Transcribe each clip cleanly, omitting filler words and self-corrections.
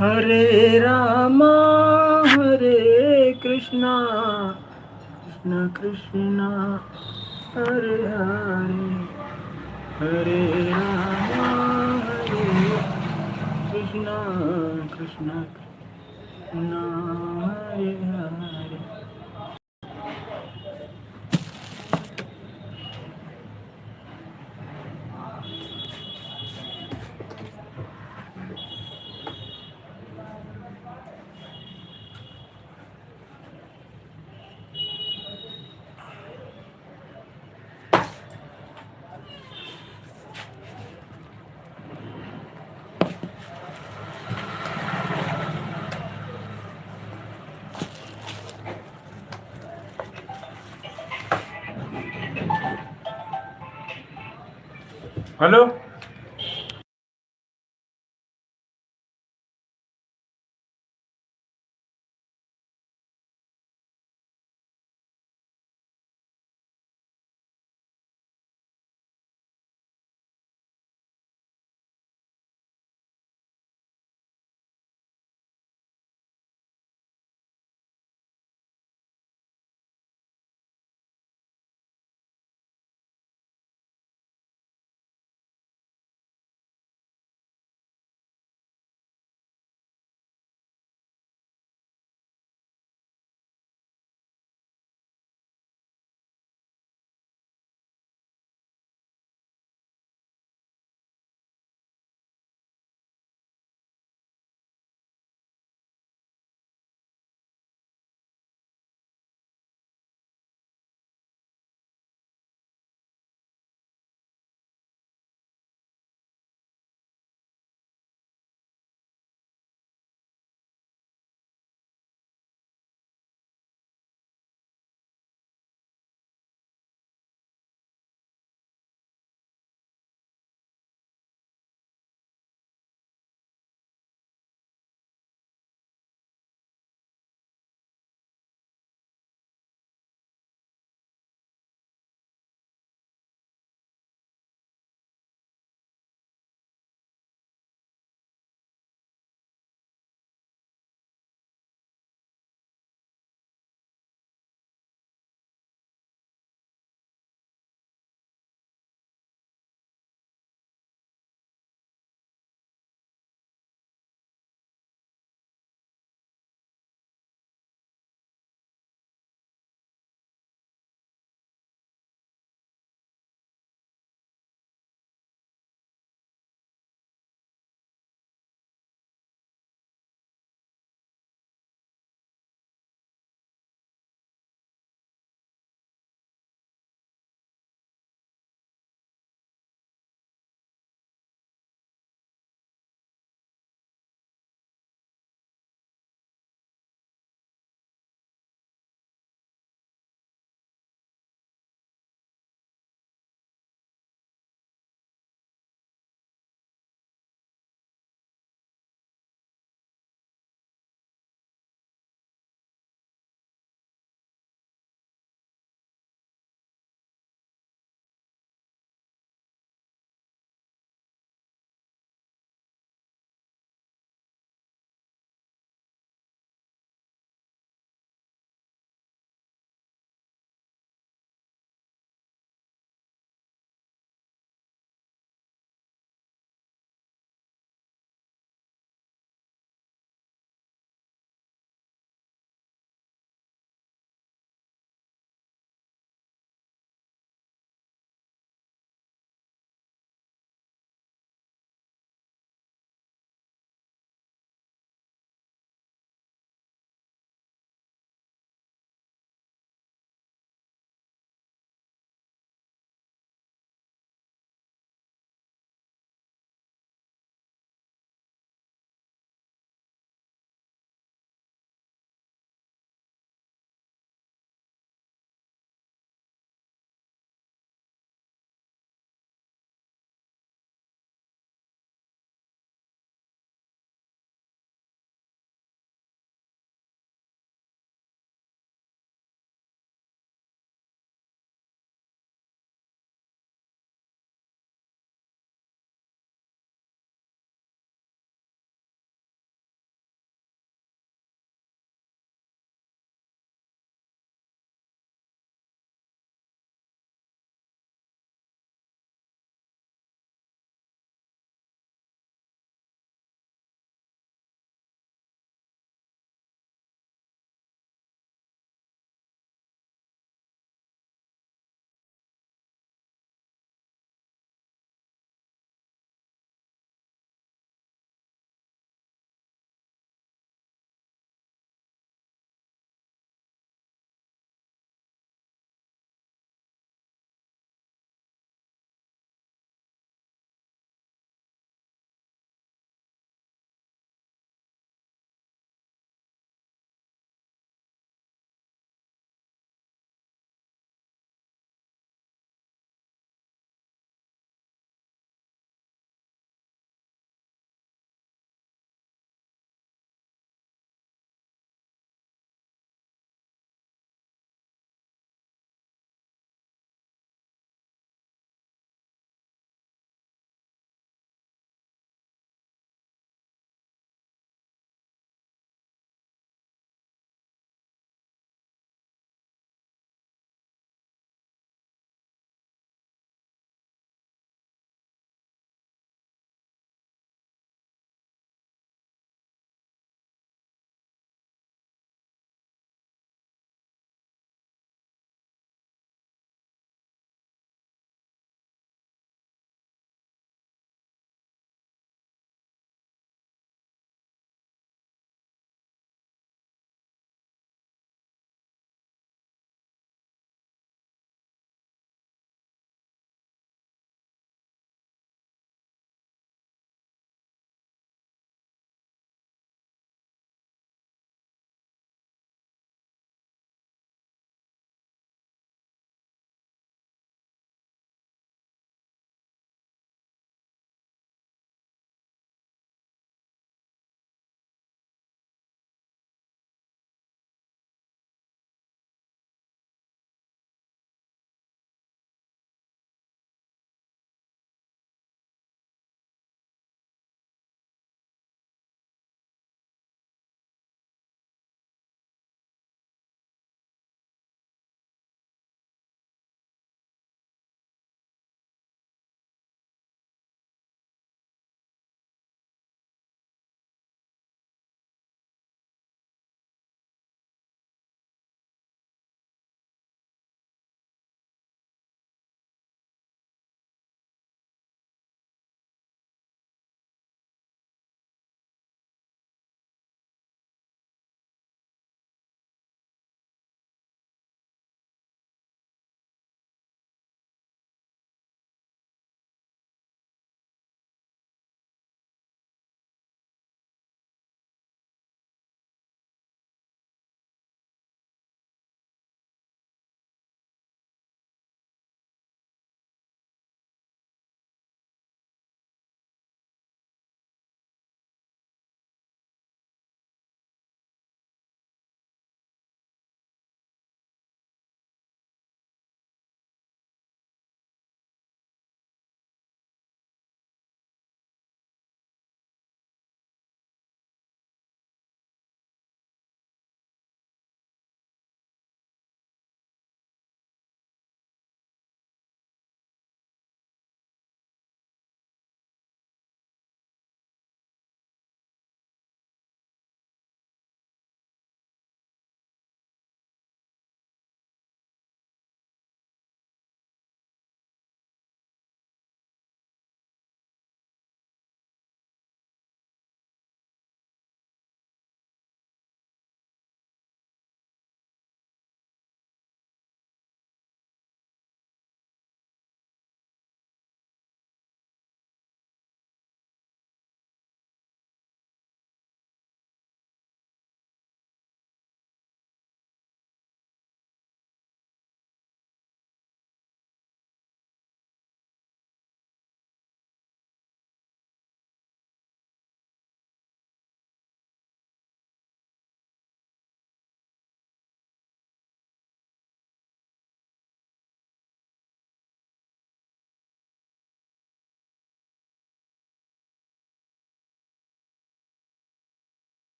हरे रामा हरे कृष्णा कृष्ण कृष्ण हरे हरे हरे रामा हरे Krishna Krishna Krishna Hare Hare. Hello.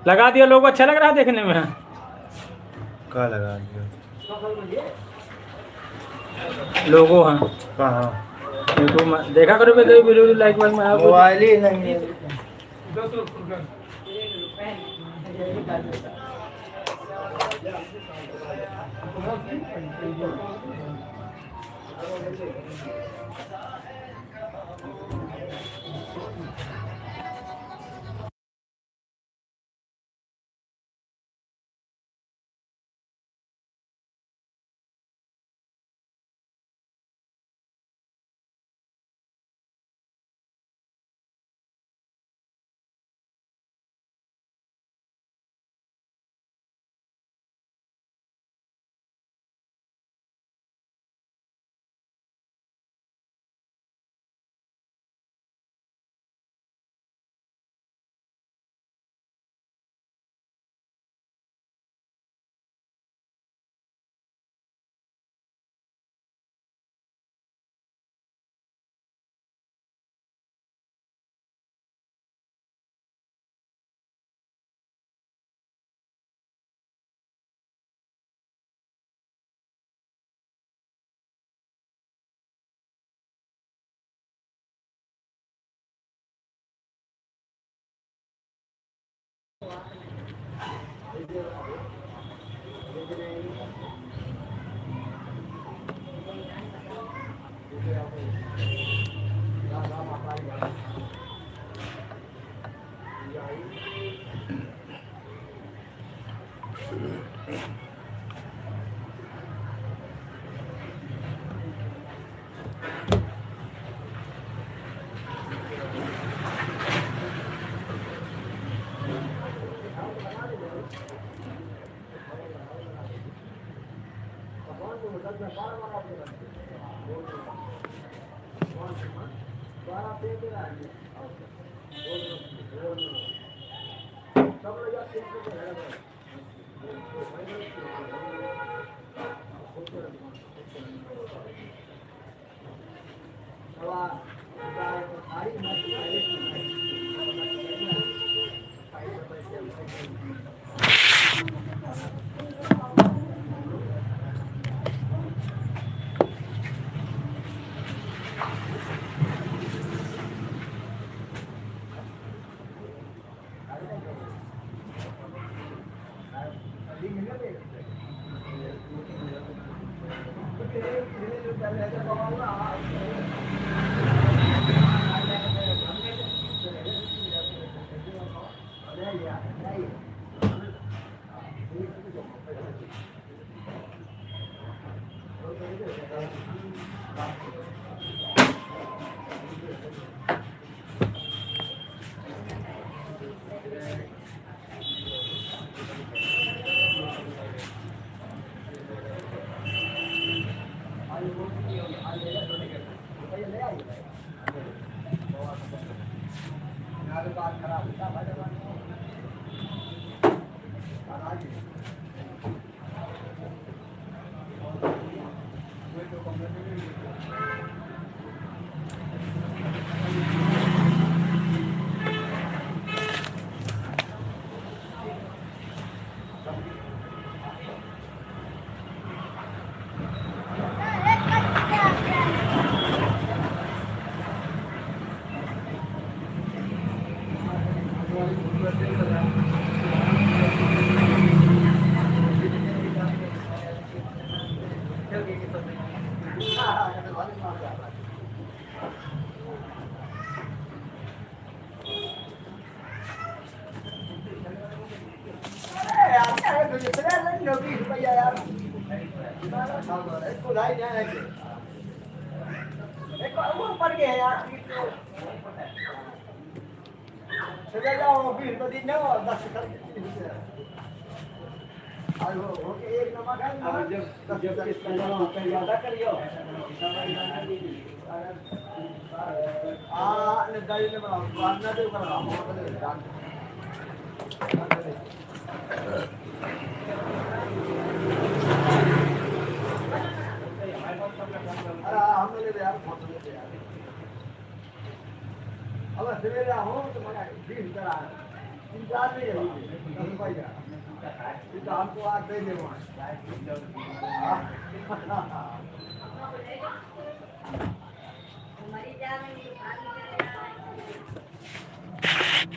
लगा दिया, लोगो अच्छा लग रहा है देखने में। कहाँ लगा दिया? लोगो हाँ कहाँ? यूट्यूब में देखा करो, मैं कभी वीडियो लाइक वाइक में आया मोबाइल ही नहीं है।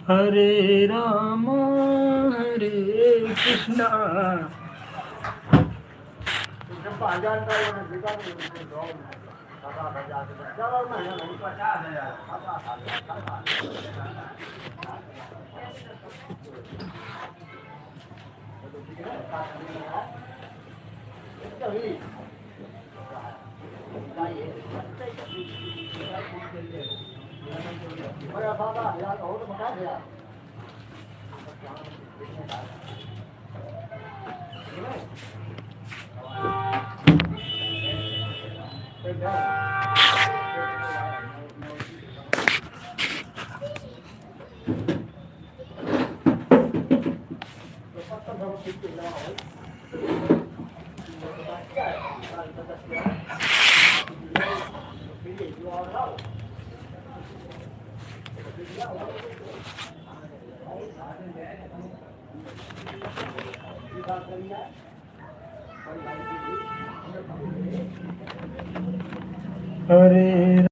हरे राम हरे कृष्णा। हरे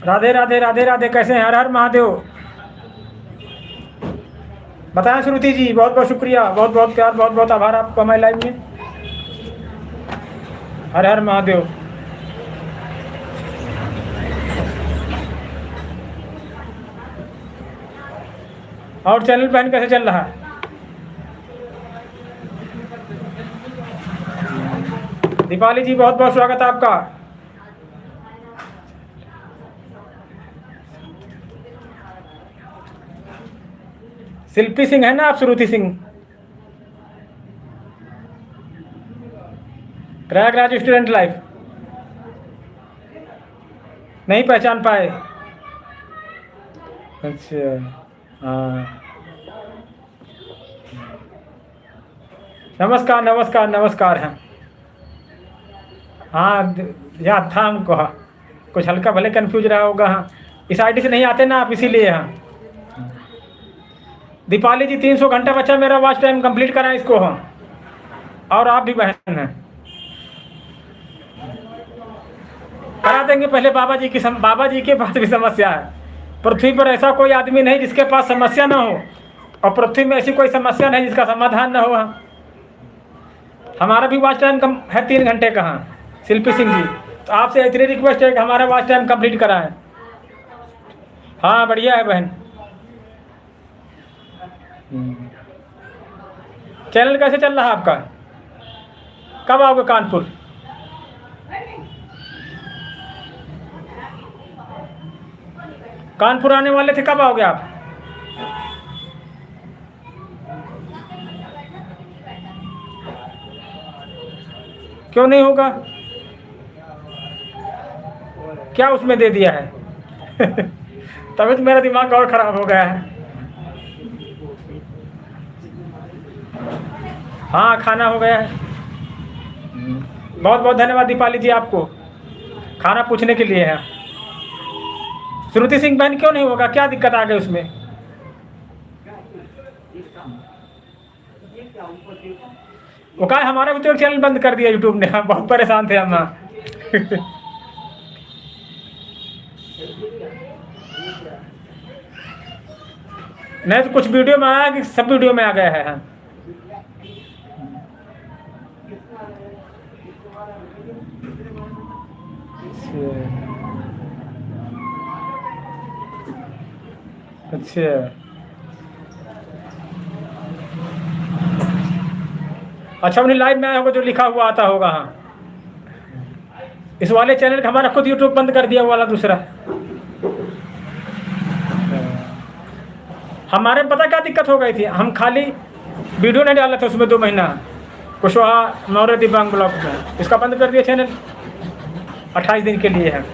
राधे राधे राधे राधे, कैसे हैं? हर हर महादेव। बताएं श्रुति जी, बहुत बहुत शुक्रिया, बहुत बहुत प्यार, बहुत बहुत आभार आपका हमारे लाइव में। हर हर महादेव। और चैनल बहन कैसे चल रहा है? दीपाली जी, बहुत बहुत स्वागत है आपका। शिल्पी सिंह है ना आप? श्रुति सिंह, प्रयागराज स्टूडेंट लाइफ, नहीं पहचान पाए? अच्छा, हाँ, नमस्कार नमस्कार नमस्कार। हैं हाँ, याद था हमको। हाँ, कुछ हल्का भले कंफ्यूज रहा होगा। हाँ, इस आईडी से नहीं आते ना आप, इसीलिए। हाँ, दीपाली जी 300 घंटा बच्चा मेरा वॉच टाइम कंप्लीट करा इसको। हाँ, और आप भी बहन हैं, करा देंगे। पहले बाबा जी के पास भी समस्या है। पृथ्वी पर ऐसा कोई आदमी नहीं जिसके पास समस्या ना हो, और पृथ्वी में ऐसी कोई समस्या नहीं जिसका समाधान ना हो। हाँ, हमारा भी वॉच टाइम कम है 3 घंटे का। हाँ, शिल्पी सिंह जी, तो आपसे इतनी रिक्वेस्ट है कि हमारा वॉच टाइम कंप्लीट कराएं। हाँ, बढ़िया है बहन। चैनल कैसे चल रहा है आपका? कब आओगे कानपुर? कानपुर आने वाले थे, कब आओगे आप? क्यों नहीं होगा? क्या उसमें दे दिया है? तभी तो मेरा दिमाग और ख़राब हो गया है। हाँ, खाना हो गया है। बहुत बहुत धन्यवाद दीपाली जी आपको, खाना पूछने के लिए है। श्रुति सिंह बहन, क्यों नहीं होगा? क्या दिक्कत आ गई उसमें? वो कहा हमारा भी तो एक चैनल बंद कर दिया यूट्यूब ने। हम बहुत परेशान थे हम। नहीं तो कुछ वीडियो में आया कि सब वीडियो में आ गया है। अच्छा, अच्छा, उन्हें लाइव में आया होगा जो लिखा हुआ आता होगा। हाँ, इस वाले चैनल का हमारा खुद यूट्यूब बंद कर दिया वाला दूसरा। हमारे पता क्या दिक्कत हो गई थी? हम खाली वीडियो नहीं डाला था उसमें 2 महीना, कुशवाहा मौर्य दिव्यांग ब्लॉक में। इसका बंद कर दिया चैनल 28 दिन के लिए है।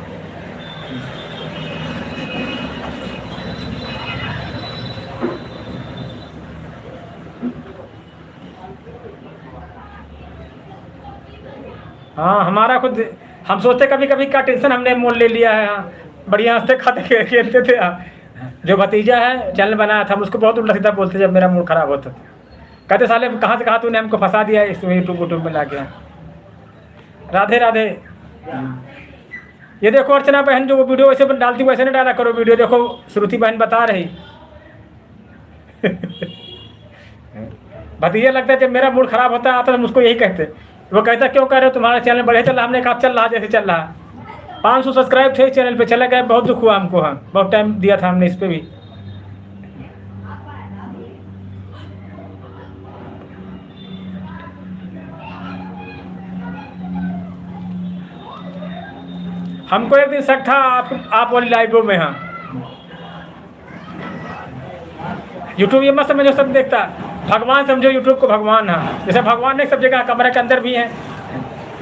हाँ, हमारा खुद, हम सोचते कभी कभी क्या टेंशन हमने मोल ले लिया है। हाँ, बढ़िया हंसते खाते खेलते थे। हाँ, जो भतीजा है चैनल बनाया था, हम उसको बहुत उल्टा सीधा बोलते जब मेरा मूड खराब होता था। कहते साले कहाँ से कहा तूने हमको फंसा दिया इस यूट्यूब में ला के। राधे राधे। ये देखो अर्चना बहन, जो वो वीडियो वैसे डालती वैसे नहीं डाला करो वीडियो। देखो श्रुति बहन बता रही। भतीजा लगता है जब मेरा मूड खराब होता है आता तो हम उसको यही कहते। वो कहता क्यों कह रहे हो, तुम्हारा चैनल बढ़िया चल रहा। हमने कहा चल रहा जैसे चल रहा। 500 सब्सक्राइब थे इस चैनल पे, चला गया, बहुत दुख हुआ हमको। हाँ, बहुत टाइम दिया था हमने इस पे भी। हमको एक दिन शक था आप वाली लाइवों में। हाँ, यूट्यूब ये मत समझो सब देखता, भगवान समझो यूट्यूब को भगवान। हाँ, जैसे भगवान नहीं सब जगह, कमरे के अंदर भी है,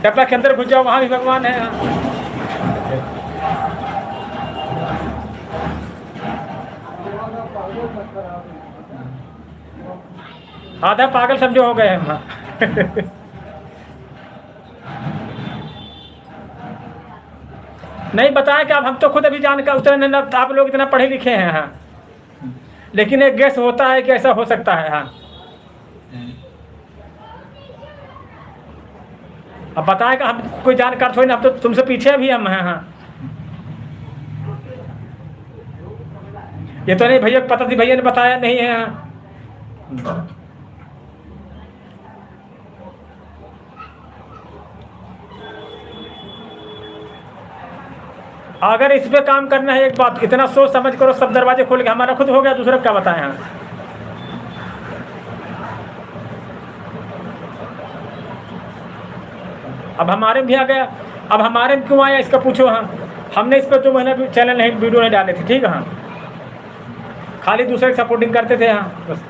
डब्बा के अंदर घुस जाओ वहाँ भी भगवान है। हाँ, आधा पागल समझो हो गए हम। नहीं बताया कि अब हम तो खुद अभी जानकर उतना, आप लोग इतना पढ़े लिखे हैं। हाँ, लेकिन एक गेस होता है कि ऐसा हो सकता है। हाँ, अब बताया कि हम कोई जानकार थोड़ी ना, हम तो तुमसे पीछे भी हम हैं। हाँ, ये तो नहीं भैया को पता थी, भैया ने बताया नहीं है यहाँ। अगर इस पे काम करना है, एक बात इतना सोच समझ करो, सब दरवाजे खोल के, हमारा खुद हो गया, दूसरे को क्या बताएं हम। अब हमारे में भी आ गया, अब हमारे में क्यों आया इसका पूछो। हमने इस पर 2 महीना भी चैनल नहीं, वीडियो नहीं डाले थे, ठीक है। खाली दूसरे की सपोर्टिंग करते थे बस।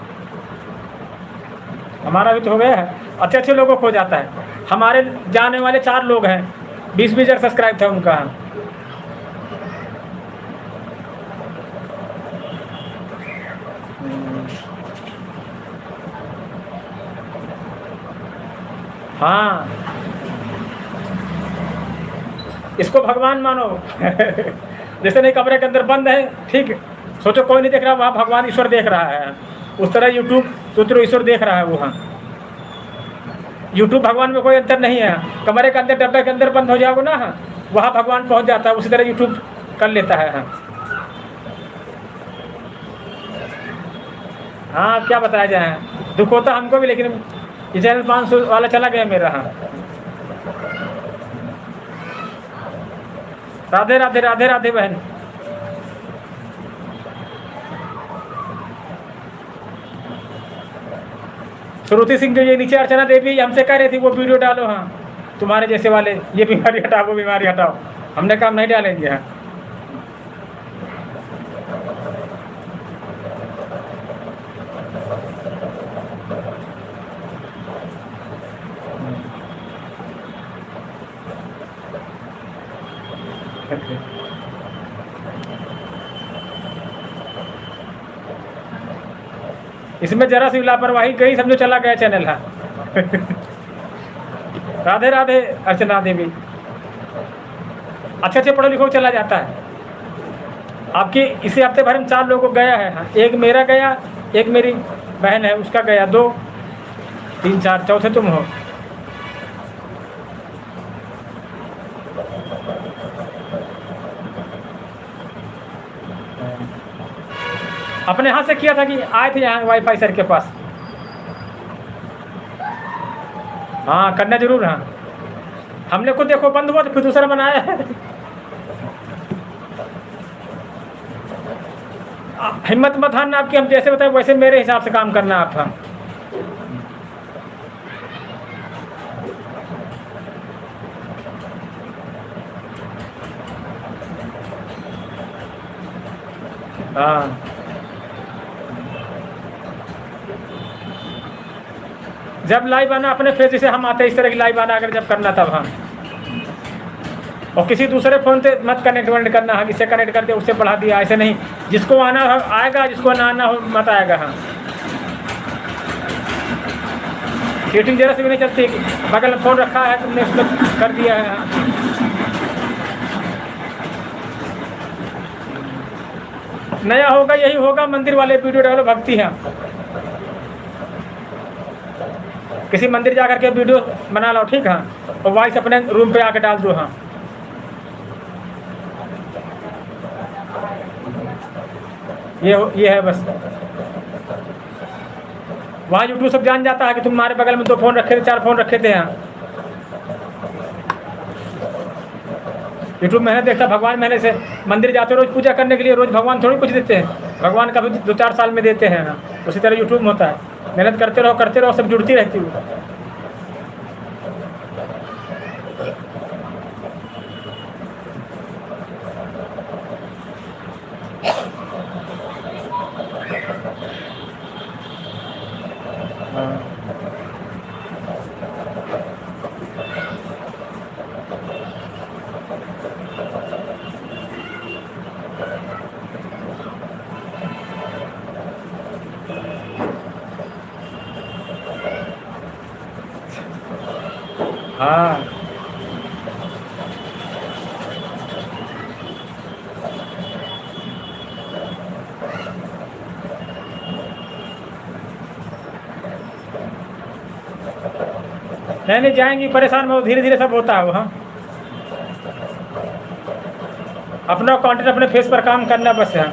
हमारा भी तो हो गया है, अच्छे अच्छे लोगों को हो जाता है। हमारे जाने वाले 4 लोग हैं, 20 हज़ार सब्सक्राइब था उनका। हाँ, इसको भगवान मानो। जैसे नहीं कमरे के अंदर बंद है, ठीक है, सोचो कोई नहीं देख रहा, वहाँ भगवान ईश्वर देख रहा है। उस तरह यूट्यूब सोचो ईश्वर देख रहा है वहाँ। यूट्यूब भगवान में कोई अंतर नहीं है। कमरे के अंदर, डब्बे के अंदर बंद हो जाओगे ना, वहाँ भगवान पहुँच जाता है, उसी तरह यूट्यूब कर लेता है। हाँ, क्या बताया जाए, दुख होता हमको भी, लेकिन ये चैनल 500 वाला चला गया मेरा। हाँ, राधे राधे राधे राधे बहन। श्रुति सिंह जो ये नीचे अर्चना देवी हमसे कह रही थी वो वीडियो डालो, हाँ तुम्हारे जैसे वाले, ये बीमारी हटाओ वो बीमारी हटाओ। हमने काम नहीं डालेंगे। हाँ, इसमें जरा सी लापरवाही गई, समझो चला गया चैनल। है राधे राधे अर्चना देवी। अच्छे अच्छे पढ़ो लिखो चला जाता है। आपकी इसी हफ्ते भर में 4 लोगों को गया है। हाँ, एक मेरा गया, एक मेरी बहन है उसका गया, 2 3 4, चौथे तुम हो। अपने हाथ से किया था कि आए थे यहाँ वाईफाई सर के पास। हाँ, करना जरूर। हाँ, हमने खुद देखो बंद हुआ तो फिर दूसरा बनाया है। हिम्मत मत हारना आपकी, हम जैसे बताए वैसे मेरे हिसाब से काम करना आप। हाँ, जब लाइव आना अपने फेस जैसे हम आते हैं इस तरह की लाइव आना, अगर जब करना तब। हाँ, और किसी दूसरे फ़ोन से मत कनेक्ट करना। हाँ, इससे कनेक्ट कर दिया उससे बढ़ा दिया, ऐसे नहीं। जिसको आना आएगा, जिसको ना आना हो मत आएगा। हाँ, सेटिंग जरा से भी नहीं चलती, बगल में फ़ोन रखा है तुमने उसमें कर दिया है। हाँ, नया होगा यही होगा, मंदिर वाले वीडियो डालो, भक्ति है। किसी मंदिर जा कर के वीडियो बना लो, ठीक है, और वॉइस अपने रूम पे आके डाल दो। हाँ, ये है बस। वहाँ यूट्यूब सब जान जाता है कि तुम्हारे बगल में 2 फ़ोन रखे थे, 4 फ़ोन रखे थे। यहाँ यूट्यूब मेहनत देखता, भगवान मेहनत से मंदिर जाते रोज़ पूजा करने के लिए, रोज़ भगवान थोड़ी कुछ देते हैं, भगवान का भी 2-4 साल में देते हैं। हाँ, उसी तरह यूट्यूब में होता है, मेहनत करते रहो, सब जुड़ती रहती है। हाँ, नहीं जाएंगी, परेशान में धीरे धीरे सब होता है वो। हाँ, अपना कंटेंट अपने फेस पर काम करना बस है।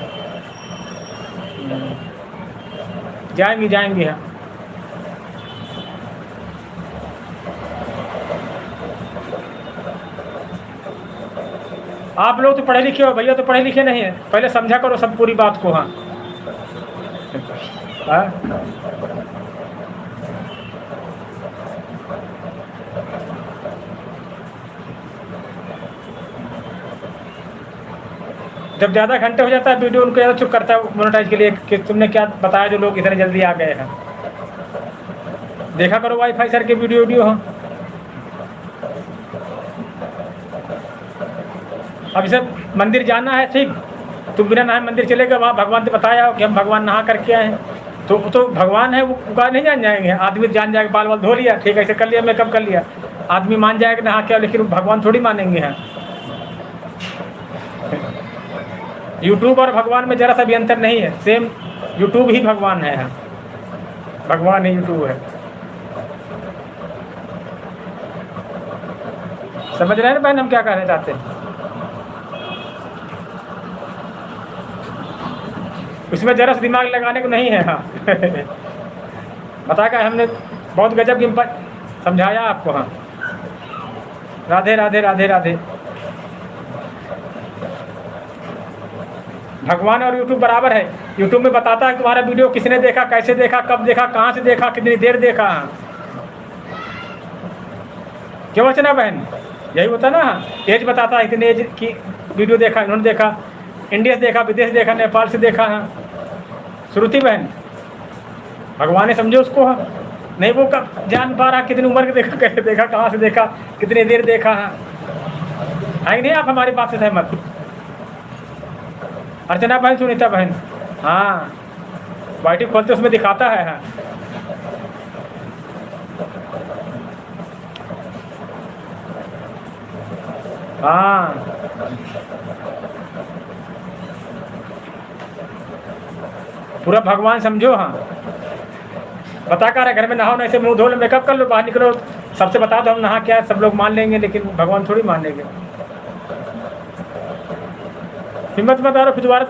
जाएंगी जाएंगी हाँ। आप लोग तो पढ़े लिखे हो, भैया तो पढ़े लिखे नहीं है, पहले समझा करो सब पूरी बात को। हाँ हाँ? जब ज़्यादा घंटे हो जाता है वीडियो, उनको ज़्यादा चुप करता है मोनेटाइज के लिए कि तुमने क्या बताया जो लोग इतने जल्दी आ गए हैं। देखा करो वाईफाई सर के वीडियो। हाँ अब जैसे मंदिर जाना है, ठीक, तुम बिना नहाए मंदिर चलेगा, वहाँ भगवान ने बताया कि हम भगवान नहा करके आए हैं, तो भगवान है वो का नहीं जान जाएंगे। आदमी जान जाएगा, बाल बाल धो लिया, ठीक, ऐसे कर लिया, मेकअप कर लिया, आदमी मान जाएगा नहा के, लेकिन भगवान थोड़ी मानेंगे। हैं यूट्यूब और भगवान में जरा सा भी अंतर नहीं है, सेम यूट्यूब ही भगवान है, भगवान ही यूट्यूब है। समझ रहे हैं बहन हम क्या कहना चाहते हैं? उसमें जरा सा दिमाग लगाने को नहीं है। हाँ बता कर हमने बहुत गजब की समझाया आपको। हाँ राधे राधे राधे राधे। भगवान और यूट्यूब बराबर है। यूट्यूब में बताता है तुम्हारा वीडियो किसने देखा, कैसे देखा, कब देखा, कहाँ से देखा, कितनी देर देखा। क्यों बचना बहन, यही होता ना, एज बताता है इतनी एज की वीडियो देखा, इन्होंने देखा, इंडिया से देखा, विदेश से देखा, नेपाल से देखा। हाँ श्रुति बहन, भगवान ने समझो उसको। हाँ नहीं वो कब जान पा रहा कितनी उम्र के देखा, कैसे देखा, कहाँ से देखा, कितनी देर देखा। हाँ आएंगे नहीं आप हमारी बात से सहमत? अर्चना बहन, सुनीता बहन, हाँ वाईटी खोलते उसमें दिखाता है। हाँ हाँ पूरा भगवान समझो। हाँ बता कर है घर में नहाओ, नहीं से मुंह धो लो, मेकअप कर लो, बाहर निकलो, सबसे बता दो हम नहा क्या है, सब लोग मान लेंगे, लेकिन भगवान थोड़ी मान लेंगे। हिम्मत मत आ रहा, दोबारा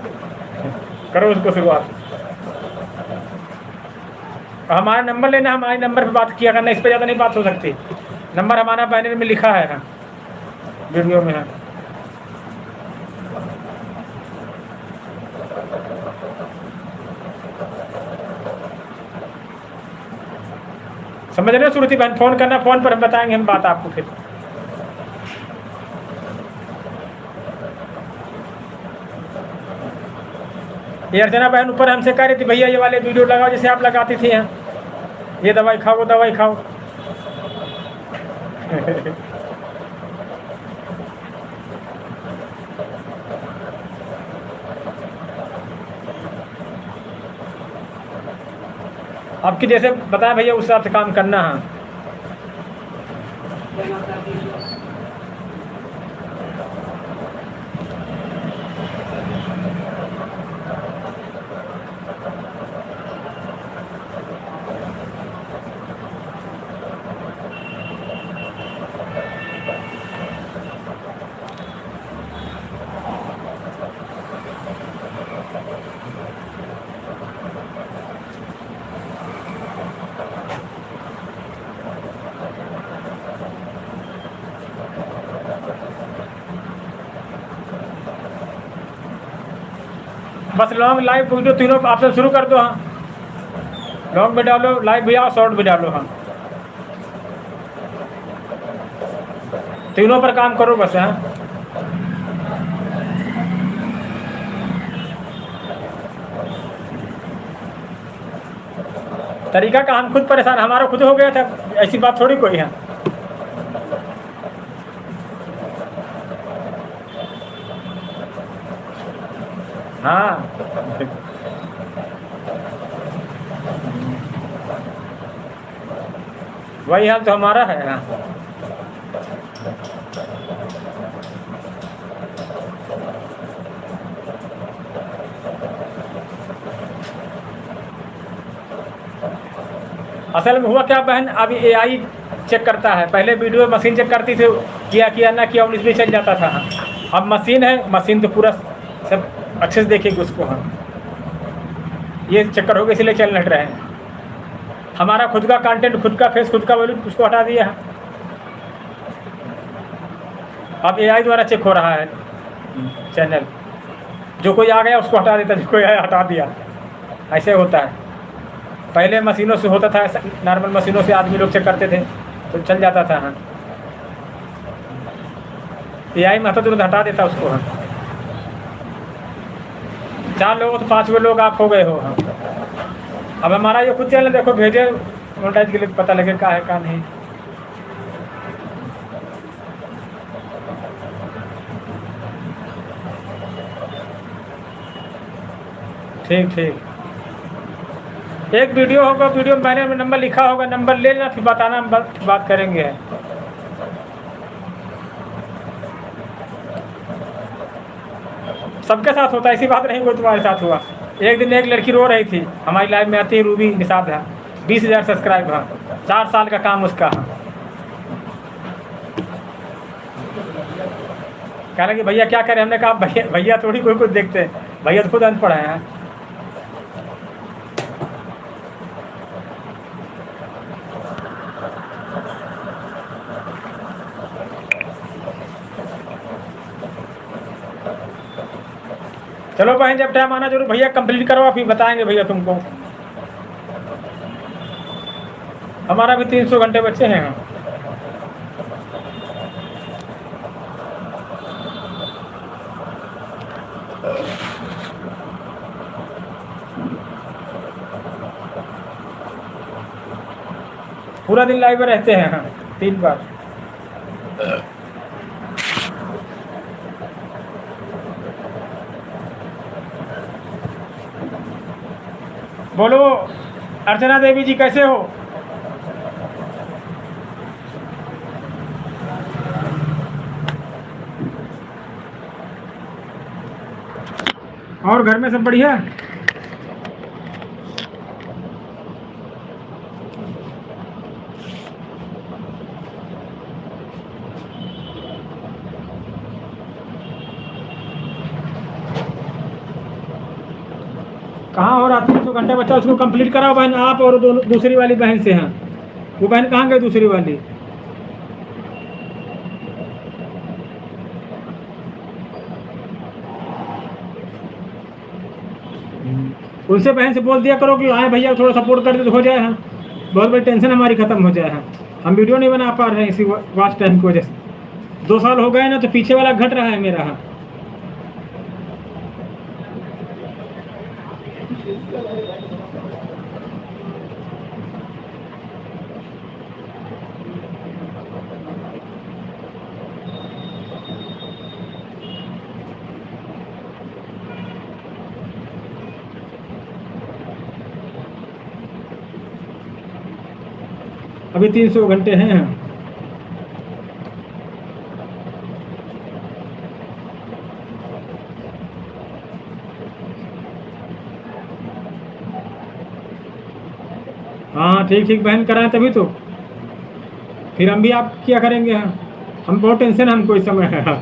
करो उसको शुरुआत। हमारा नंबर लेना, हमारे नंबर पे बात किया करना, इस पर ज़्यादा नहीं बात हो सकती। नंबर हमारा बैनर में लिखा है। हाँ वीडियो में। है समझ रहे हो श्रुति बहन? फ़ोन करना, फ़ोन पर हम बताएंगे हम बात आपको फिर। ये अर्चना बहन ऊपर हमसे कह रही थी भैया ये वाले वीडियो लगाओ जैसे आप लगाती थी। हैं ये दवाई खाओ, वो दवाई खाओ। आपकी जैसे बताया भैया उस हिसाब से काम करना है। बस लॉन्ग लाइव वीडियो तीनों आप सब शुरू कर दो। हाँ लॉन्ग भी डालो, लाइव भी आओ, शॉर्ट भी डालो। हाँ तीनों पर काम करो बस। हाँ तरीका का हम खुद परेशान, हमारा खुद हो गया था, ऐसी बात थोड़ी कोई है। हाँ वही हाल तो हमारा है। हाँ असल में हुआ क्या बहन, अभी एआई चेक करता है, पहले वीडियो मशीन चेक करती थी, किया ना किया 19 भी चल जाता था। अब मशीन है, मशीन तो पूरा सब अच्छे से देखेगी उसको। हाँ ये चक्कर हो गया, इसलिए चैनल हट रहे हैं। हमारा खुद का कंटेंट, खुद का फेस, खुद का वैल्यू, उसको हटा दिया है। अब AI द्वारा चेक हो रहा है चैनल, जो कोई आ गया उसको हटा देता, जो कोई आया हटा दिया, ऐसे होता है। पहले मशीनों से होता था, नॉर्मल मशीनों से आदमी लोग चेक करते थे तो चल जाता था। हाँ, AI में तुरंत हटा देता उसको। हाँ, 4 लोग तो 5वें लोग आप हो गए हो। हाँ, अब हमारा ये खुद चैनल देखो, भेजे मोनेटाइज के लिए, पता लगे क्या है क्या नहीं। ठीक ठीक, एक वीडियो होगा, वीडियो में मैंने नंबर लिखा होगा, नंबर ले लेना, फिर बताना, हम बात करेंगे। सबके साथ होता है, ऐसी बात नहीं कोई तुम्हारे साथ हुआ। एक दिन एक लड़की रो रही थी, हमारी लाइव में आती है, रूबी निषाद है, 20,000 सब्सक्राइब है, 4 साल का काम उसका है। कह रहा कि भैया क्या करें, हमने कहा भैया भैया थोड़ी कोई कुछ देखते हैं, भैया तो खुद अनपढ़ हैं। चलो बहन, जब टाइम आना जरूर भैया कंप्लीट करो, फिर बताएंगे भैया तुमको। हमारा भी 300 घंटे बच्चे हैं। पूरा दिन लाइव में रहते हैं। हाँ, 3 बार। बोलो अर्चना देवी जी, कैसे हो? और घर में सब बढ़िया? कहाँ हो रहा 300 घंटे बच्चा, उसको कंप्लीट कराओ बहन, आप और दूसरी वाली बहन से। हैं वो बहन कहाँ गई दूसरी वाली? उनसे बहन से बोल दिया करो कि हाँ भैया थोड़ा सपोर्ट कर दे तो हो जाए। हाँ, बहुत बड़ी टेंशन हमारी ख़त्म हो जाए। हाँ, हम वीडियो नहीं बना पा रहे हैं इसी वॉच टाइम की वजह से। 2 साल हो गए ना, तो पीछे वाला घट रहा है मेरा। हाँ, अभी 300 घंटे हैं। हाँ ठीक ठीक बहन, कराएं तभी तो, फिर हम भी आप क्या करेंगे। हाँ, हम बहुत टेंशन है हमको इस समय है। हाँ,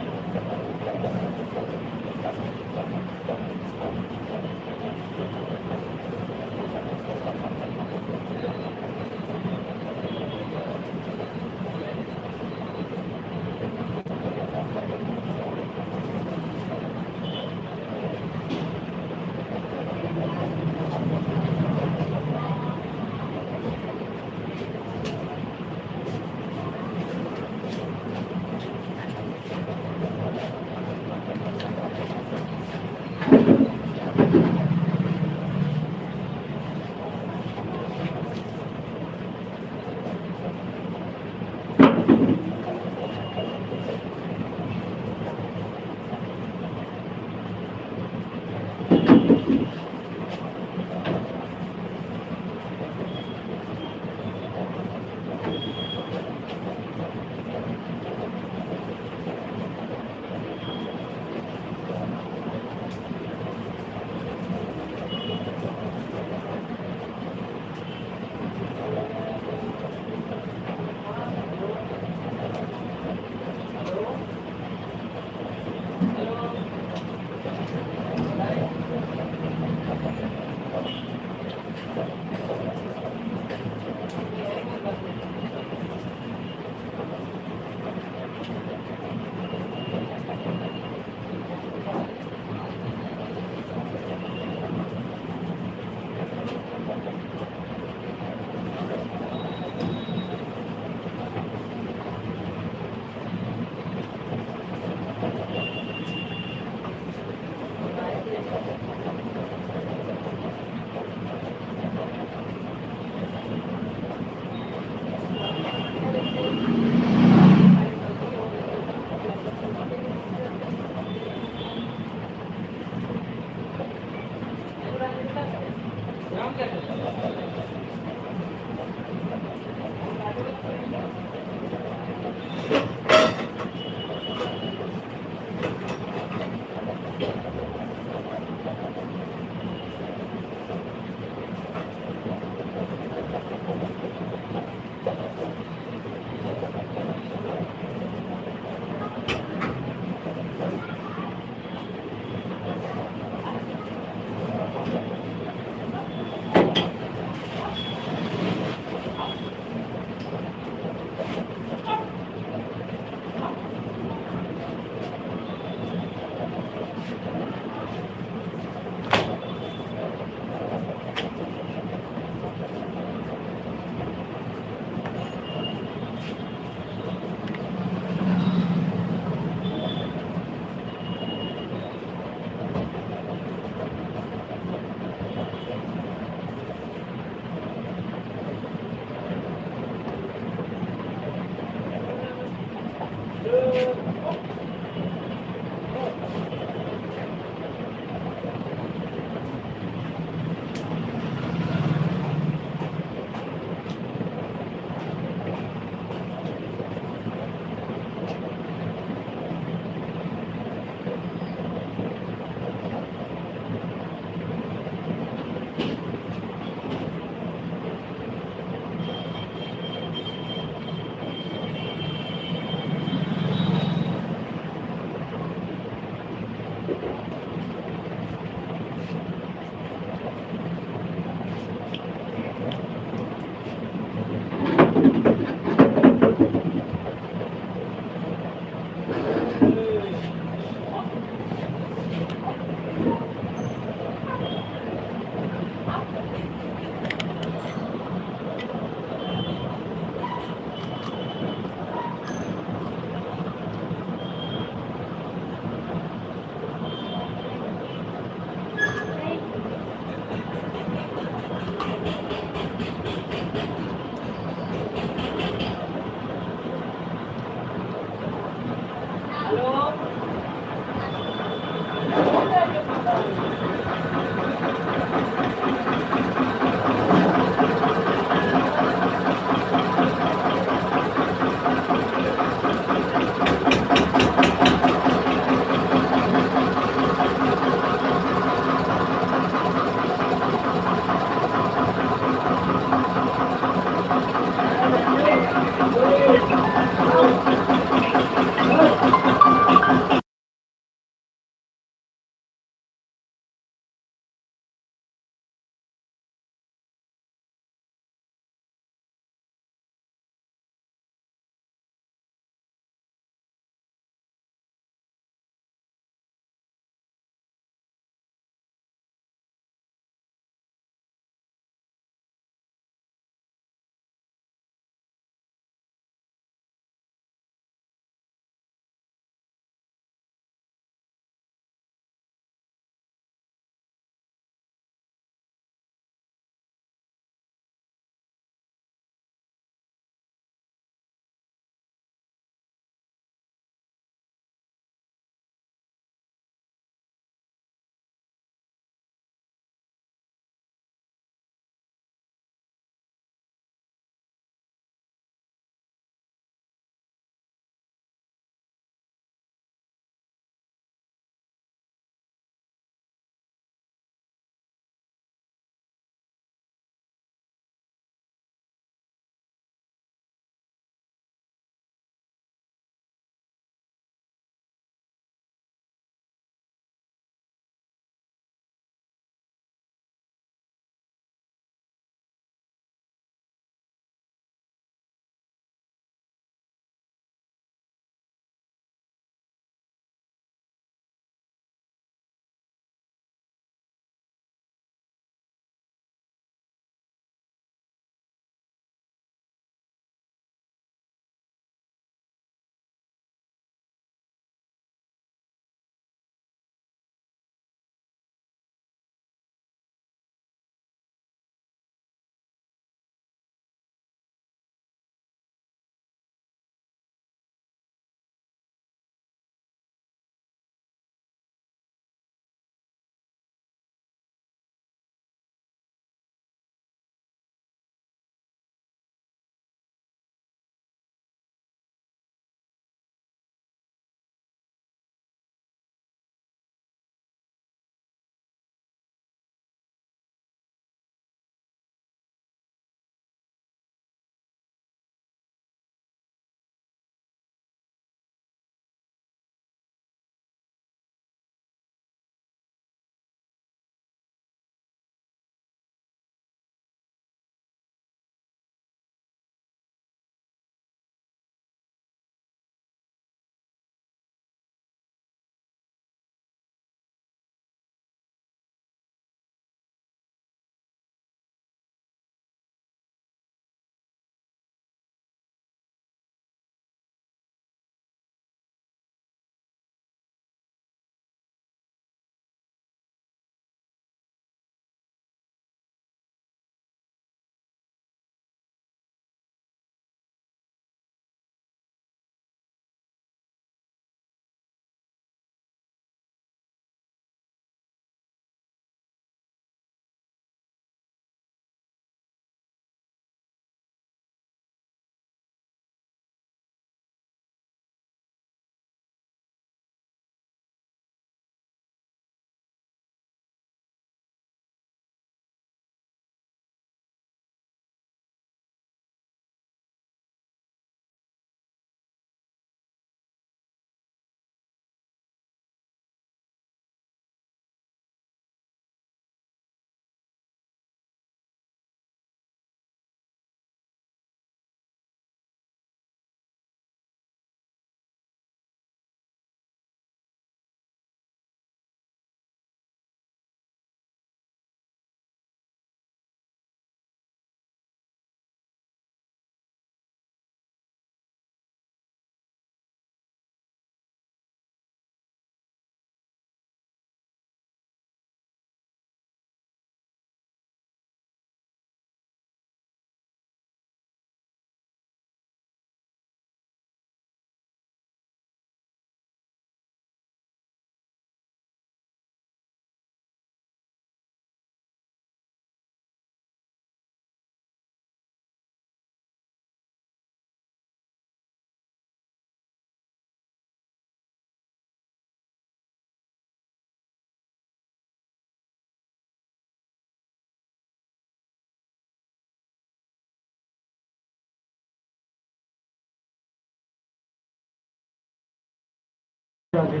राधे।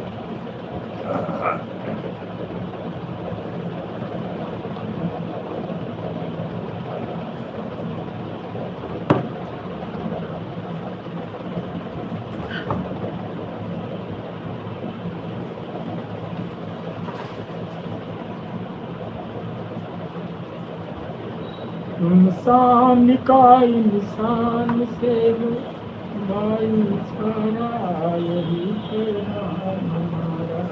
इंसान का इंसान से भाईचारा यही पैगाम हमारा।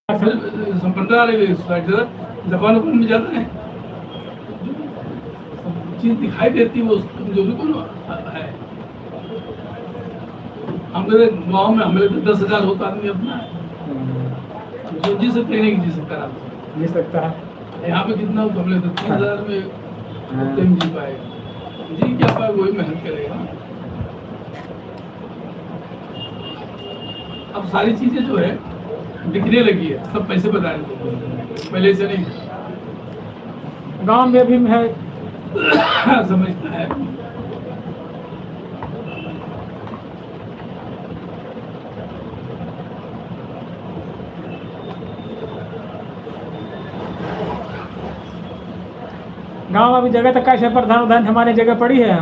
संप्रदाय सोसाइटी जबान में जाता है, चीज दिखाई देती है वो जो भी कोनो है। हमारे गाँव में हमारे 10,000 होता आदमी अपना है, जो जी सकते नहीं जी सकता आराम से। जी सकता है। यहाँ पे कितना होता हमले तो 3,000 में टाइम जी पाएगा, जी क्या पाएगा वही मेहनत करेगा। अब सारी चीजें जो है बिकने लगी है, सब पैसे बताने को, पहले से नहीं गांव में भी है समझता है। गांव में भी जगह तक कैसे प्रधान उधान हमारे जगह पड़ी है।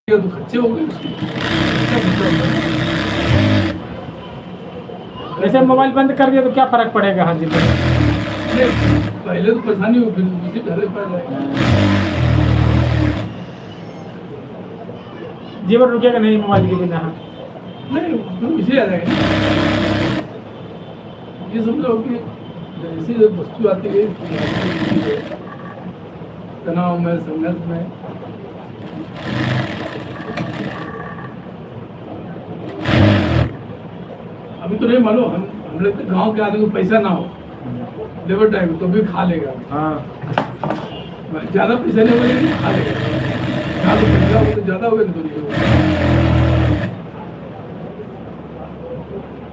तो खर्चे हो गए उसके। जैसे मोबाइल बंद कर दिया तो क्या फर्क पड़ेगा। हाँ जी पहले तो परेशानी हो, फिर उसी पहले पड़ जाएगा। जीवन रुकेगा नहीं मोबाइल के बिना। नहीं तो इसे आ जाएगा। ये समझो कि जैसी वस्तु आती है तनाव में, संघर्ष में, अभी तो नहीं मालूम। हम लोग गाँव के आदमी को पैसा ना हो, लेबर टाइम तो भी खा लेगा। हाँ ज्यादा पैसा नहीं होगा लेकिन खा लेगा। जहाँ तो पैसा हो तो ज्यादा होगा, नहीं तो नहीं होगा।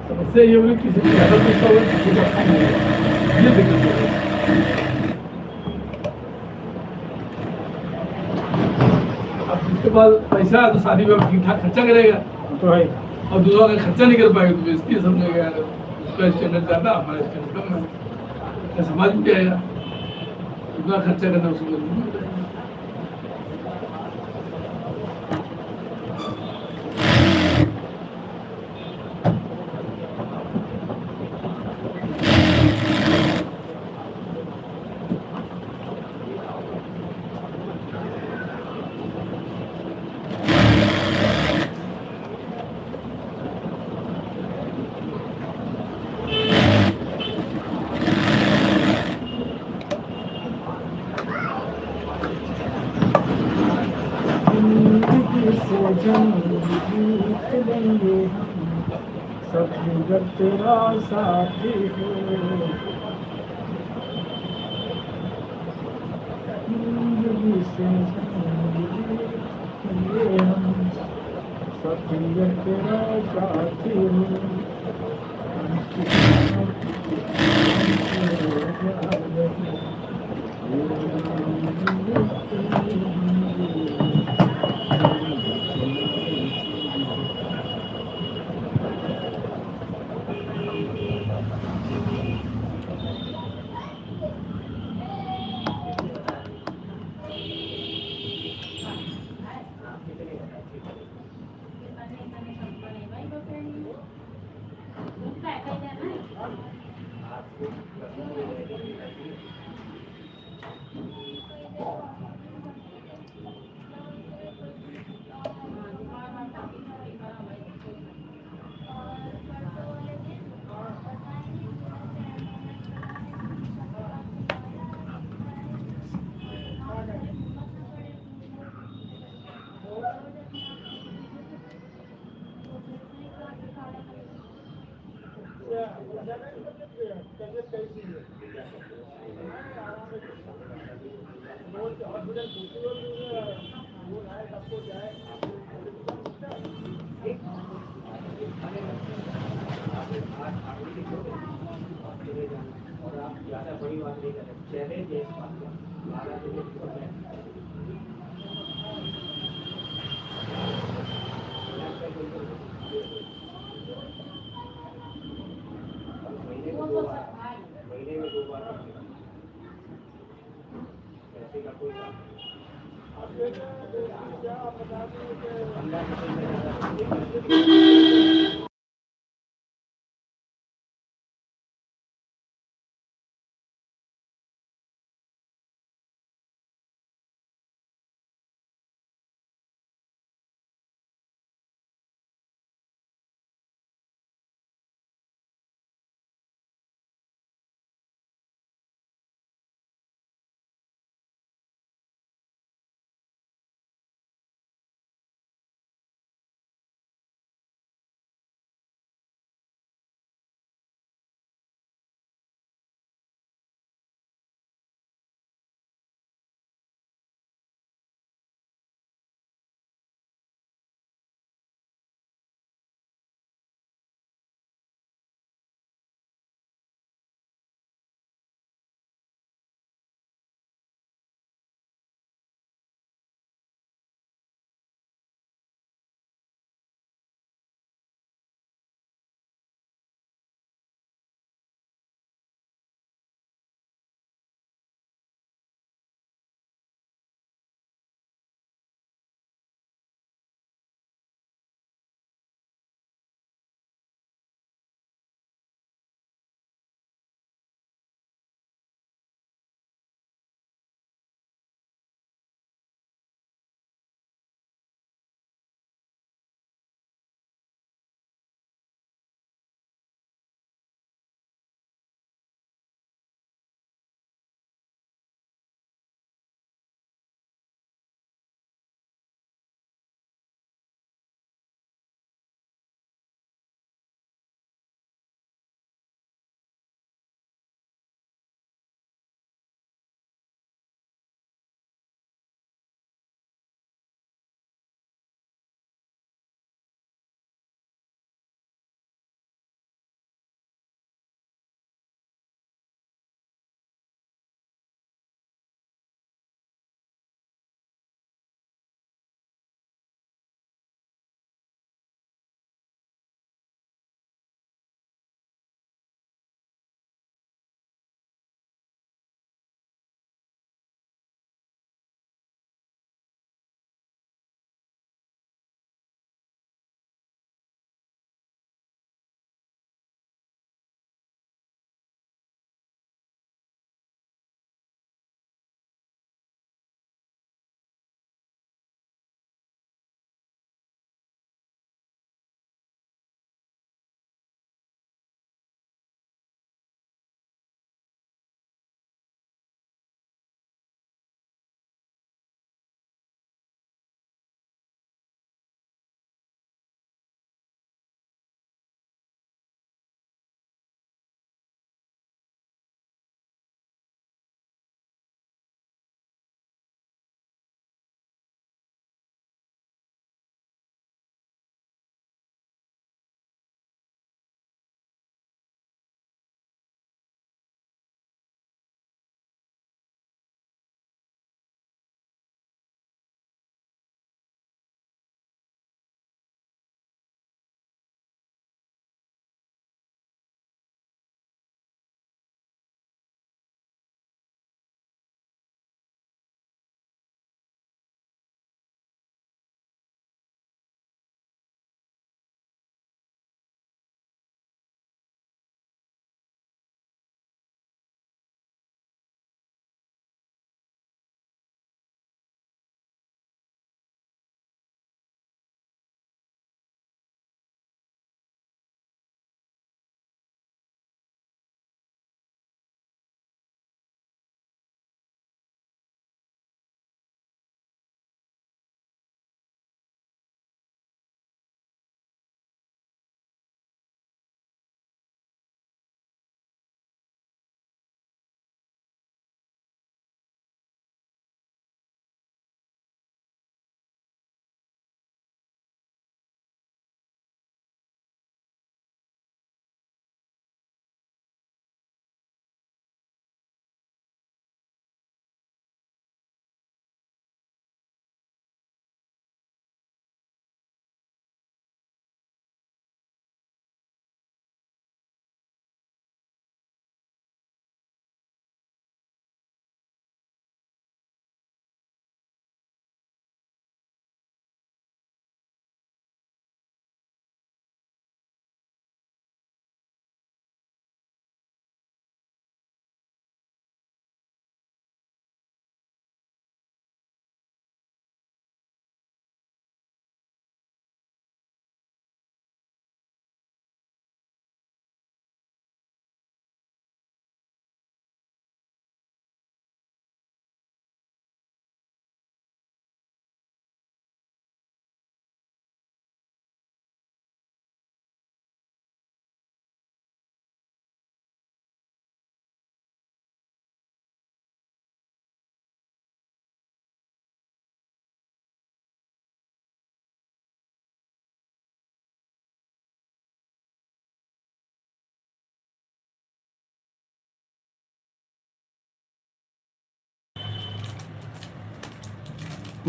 समस्या ये होगी किसी को ज्यादा पैसा होगा, किसी को कम होगा, ये दिक्कत होगी। अब जिसके पास पैसा है तो शादी में ठीक ठाक खर्चा करेगा, तो है। और दूसरा अगर खर्चा नहीं कर पाएगा तो बेइज्जती समझेगा यार, उसका स्टैंडर्ड ज़्यादा, हमारा स्टैंडर्ड कम है, क्या समाज में आएगा। उतना खर्चा करना उसको मजबूर हो जाएगा। तेरा साथी हो, जिंदगी से सफियत तेरा साथी हो।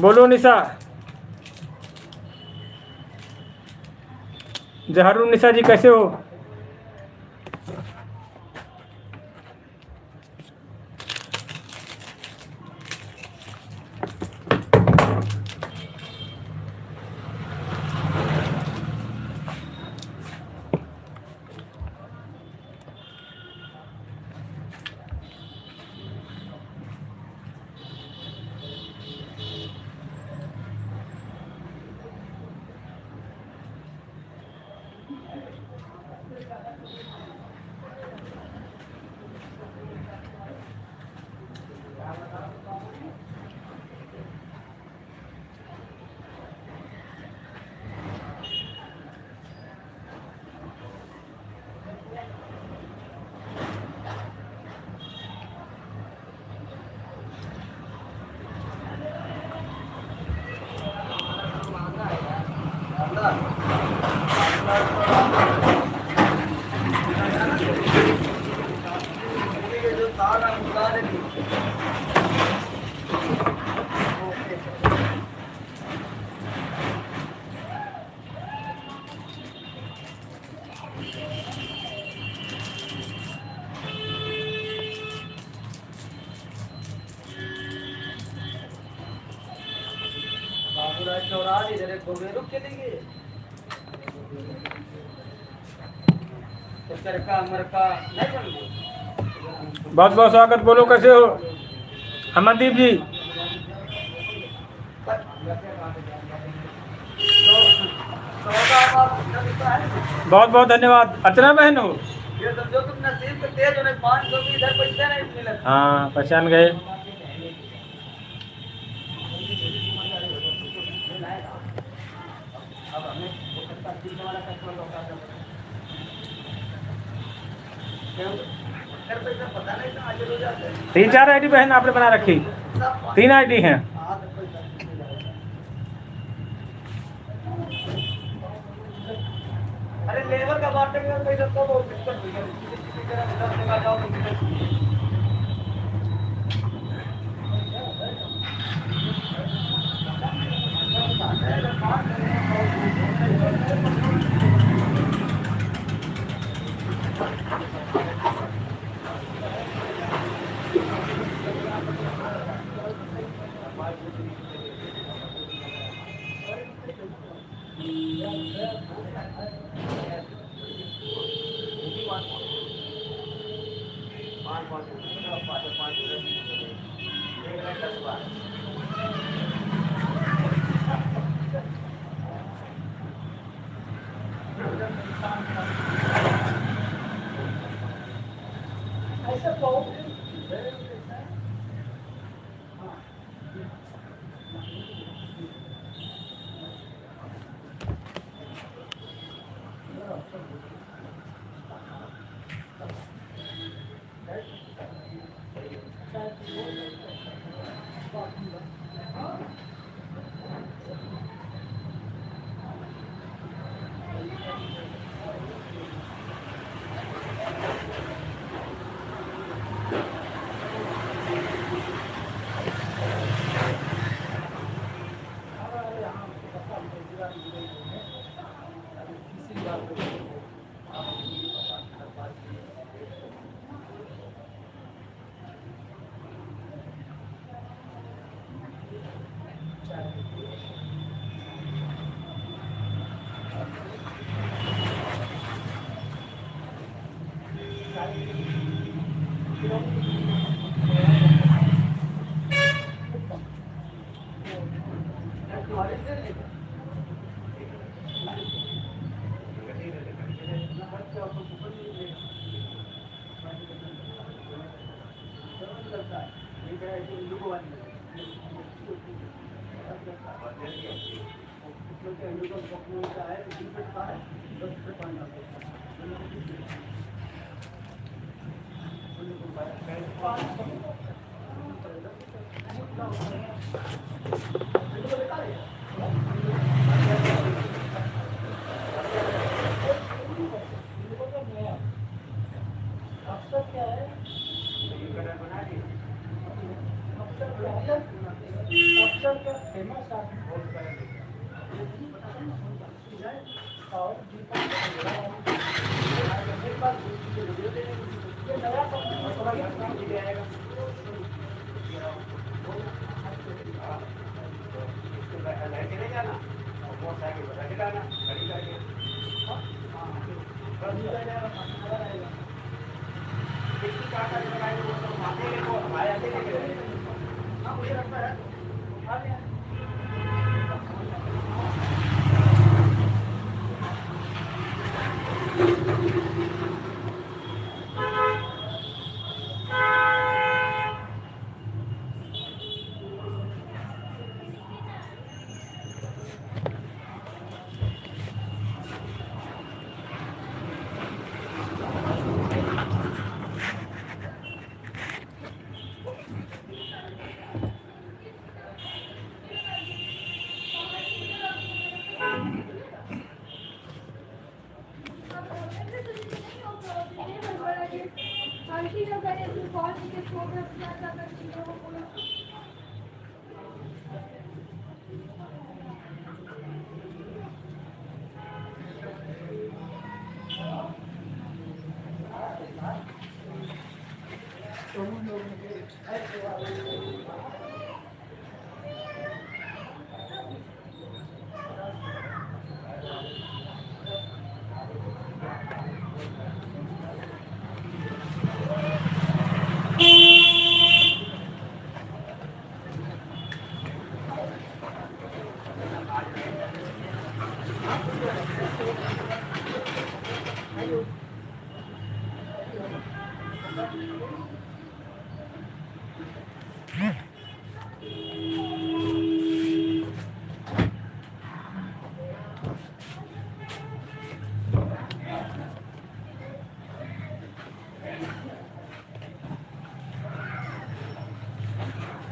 बोलो निशा। जहरुन निशा जी कैसे हो? बहुत बहुत स्वागत। बोलो कैसे हो अमनदीप जी? बहुत बहुत धन्यवाद। अर्चना बहन हो? ये समझो तुम नसीब से तेज होने 500 की इधर पैसा नहीं मिला। हाँ पहचान गए। तीन चार आईडी बहन आपने बना रखी? 3 आईडी हैं। अरे लेबर का बांटने में पैसा तो बहुत दिक्कत हुई है। किसी तरह उधर से आ जाओ तो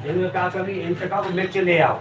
इन्होंने कहा कभी इनसे कहा मिर्च ले आओ।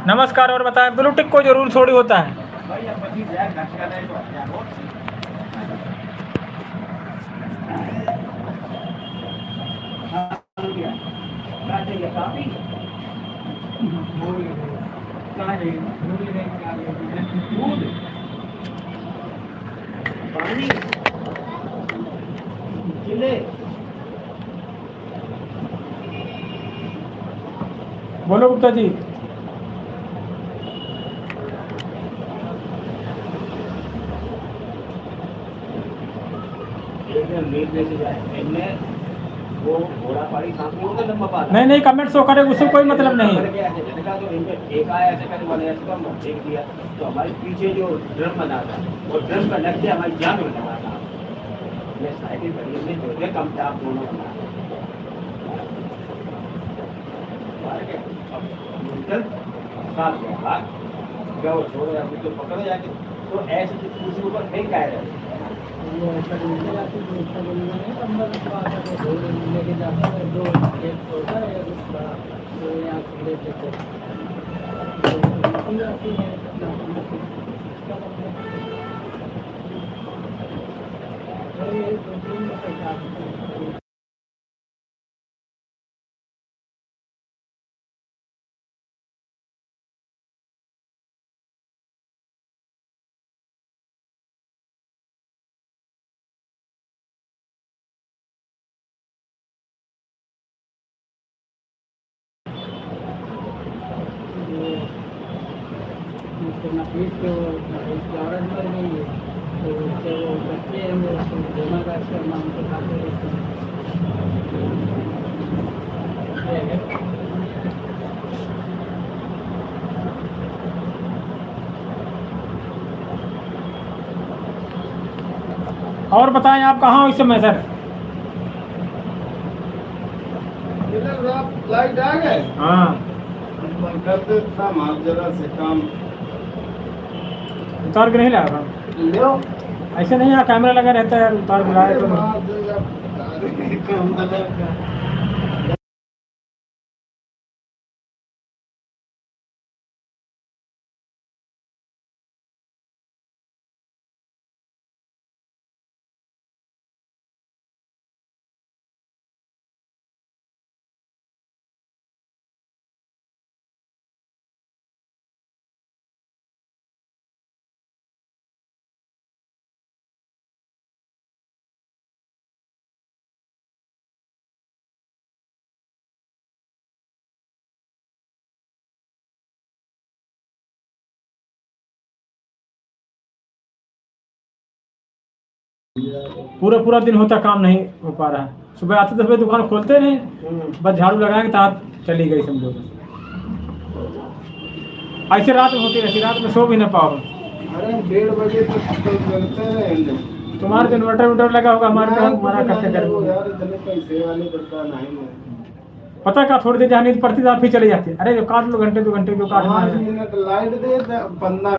नमस्कार। और बताएं, ब्लू टिक को जरूर थोड़ी होता है। भाई अब बची जाए घट का नहीं तो हत्या हो। क्या चाहिए काफी? कहाँ चाहिए? दूध, पानी, केले। बोलो गुप्ता जी। मीट लेके जाए इनमें वो घोड़ा पाड़ी सांप में होता लंबा पाला। नहीं नहीं, कमेंट शो करे, उससे कोई मतलब नहीं है। झटका तो इनका एक आया ऐसे करने वाले ऐसे कम एक दिया तो हमारे पीछे जो ड्रम बना था वो ड्रम का लग गया हमारी जान में लगा था। मैं साइकिल पर ये जो है कम टाप दोनों बना मार के अब निकल साथ में हाथ क्या वो छोड़ या तो पकड़ जाके तो ऐसे किसी के ऊपर फेंक आया है। और बताएं, आप कहाँ हो इस समय सर? लाइट आ गए। हाँ, करते था माल जरा से काम उतार के नहीं लाया था? लो ऐसे नहीं, यहाँ कैमरा लगा रहता है यार, उतार के लाए तो। काम लगा पूरा पूरा दिन होता, काम नहीं हो पा रहा है। सुबह आते तो सुबह दुकान खोलते नहीं, बस झाड़ू लगाएंगे तो हाथ चली गई समझो। ऐसे रात में होती रहती, रात में सो भी ना पाओ। अरे 1:30 बजे तक तो करते रहे। तुम्हारे तो इन्वर्टर लगा होगा, हमारे तो हम मना करते यार कर। इतने पैसे वाले बता नहीं है। पता क्या, थोड़ी देर जहाँ नींद पड़ती तो फिर चली जाती है। अरे जो काट लो, घंटे 2 घंटे जो काटना 5 है। मिनट लाइट दे 15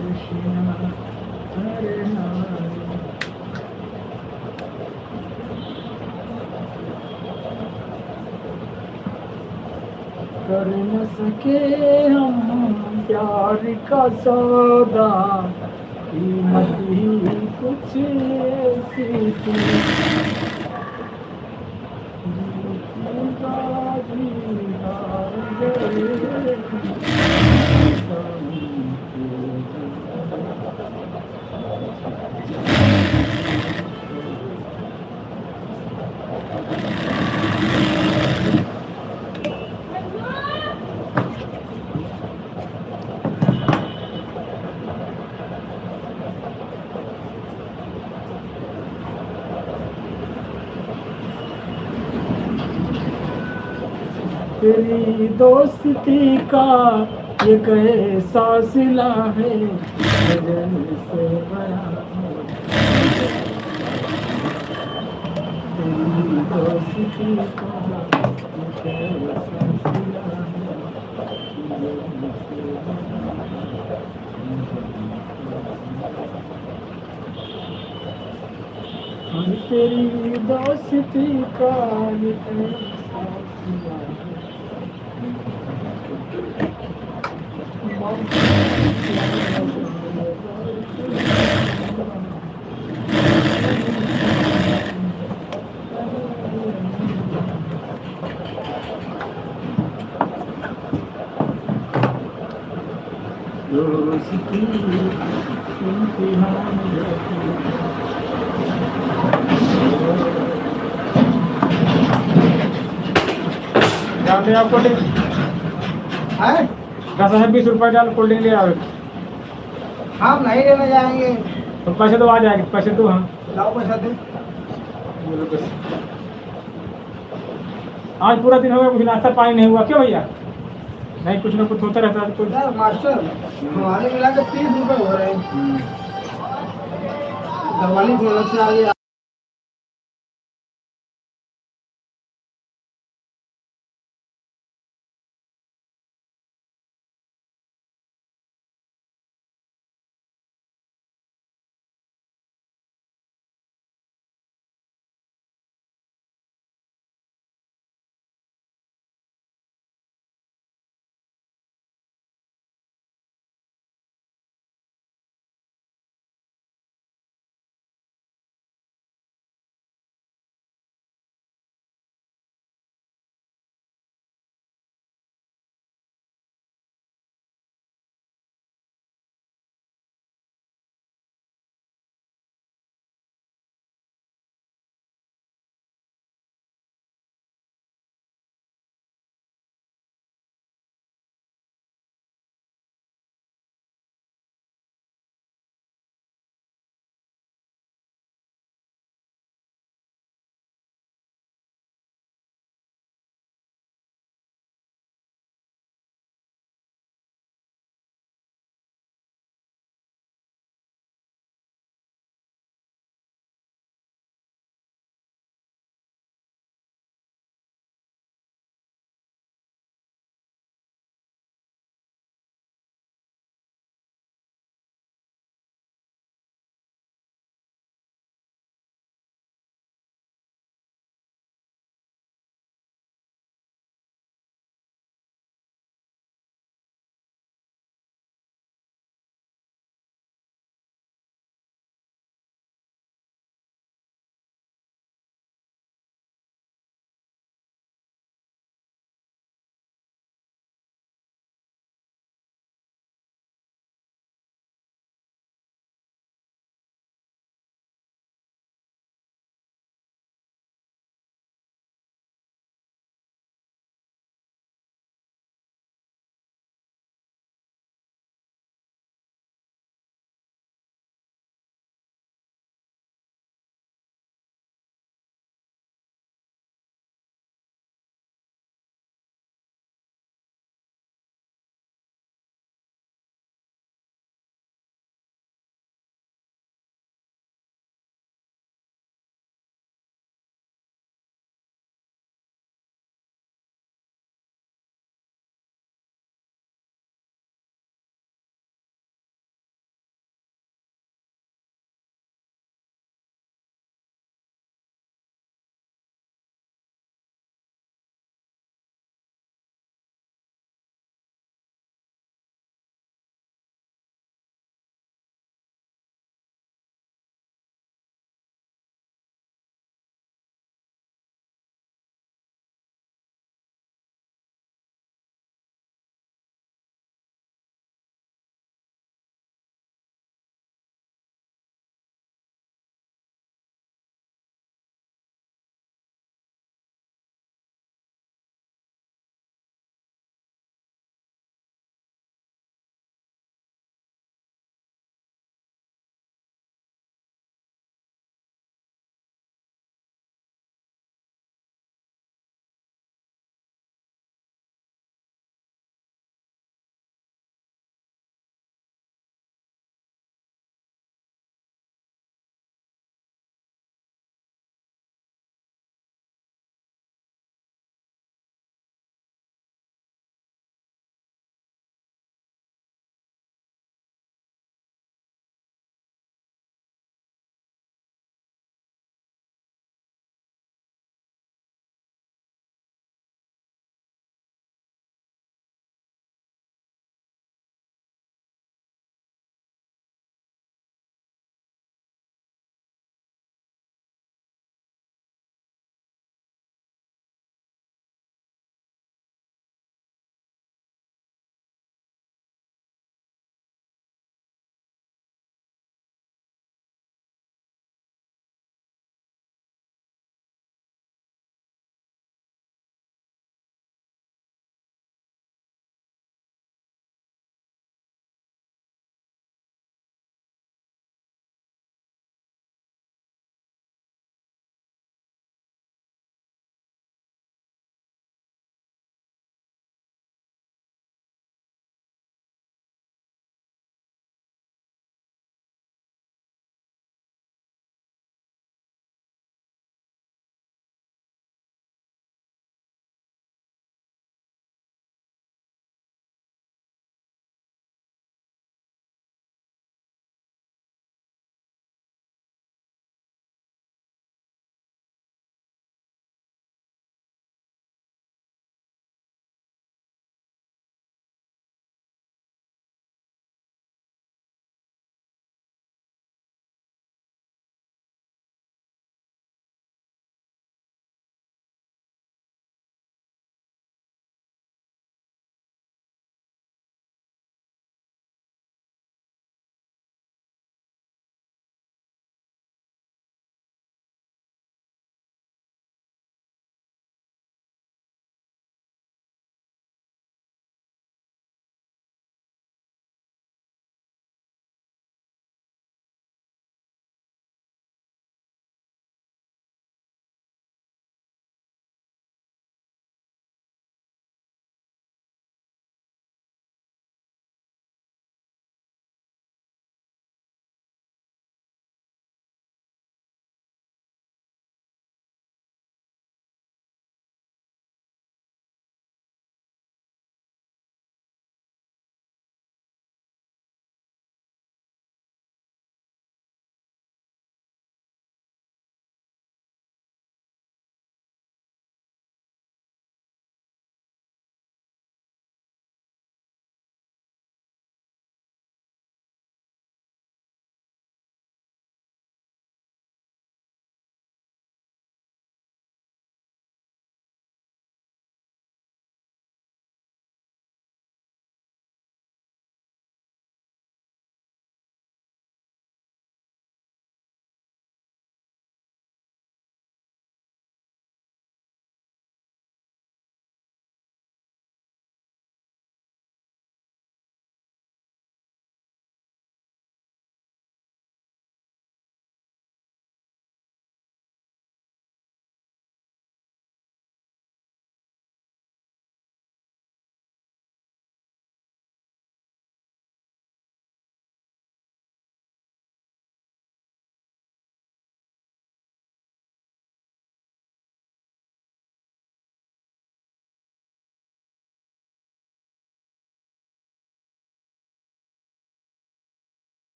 कृष्ण हरे हरे। कर न सके हम प्यार का सौदा, कीमत ही कुछ ऐसी थी। जीता जीता गए। तेरी दोस्ती का ये कैसा सिला है, वजह से बड़ा है। तेरी दोस्ती का ये कैसा सिला है, वजह से बड़ा है। तेरी दोस्ती का ये कैसा सिला है। दोस्ती इम्तिहान डाल दे आपको है 10,000 20 रुपये डाल कोल्ड ड्रिंक ले आओ। हम नहीं लेने जाएंगे। तो पैसे तो आ जाएंगे, पैसे दो हम। लाओ पैसा दे। बोलो बस। आज पूरा दिन हो गया, कुछ नाश्ता पानी नहीं हुआ क्यों भैया? नहीं, कुछ ना कुछ होता रहता है। कुछ यार मास्टर हमारे मिला के 30 रुपए हो रहे हैं। दवाली बोनस से आगे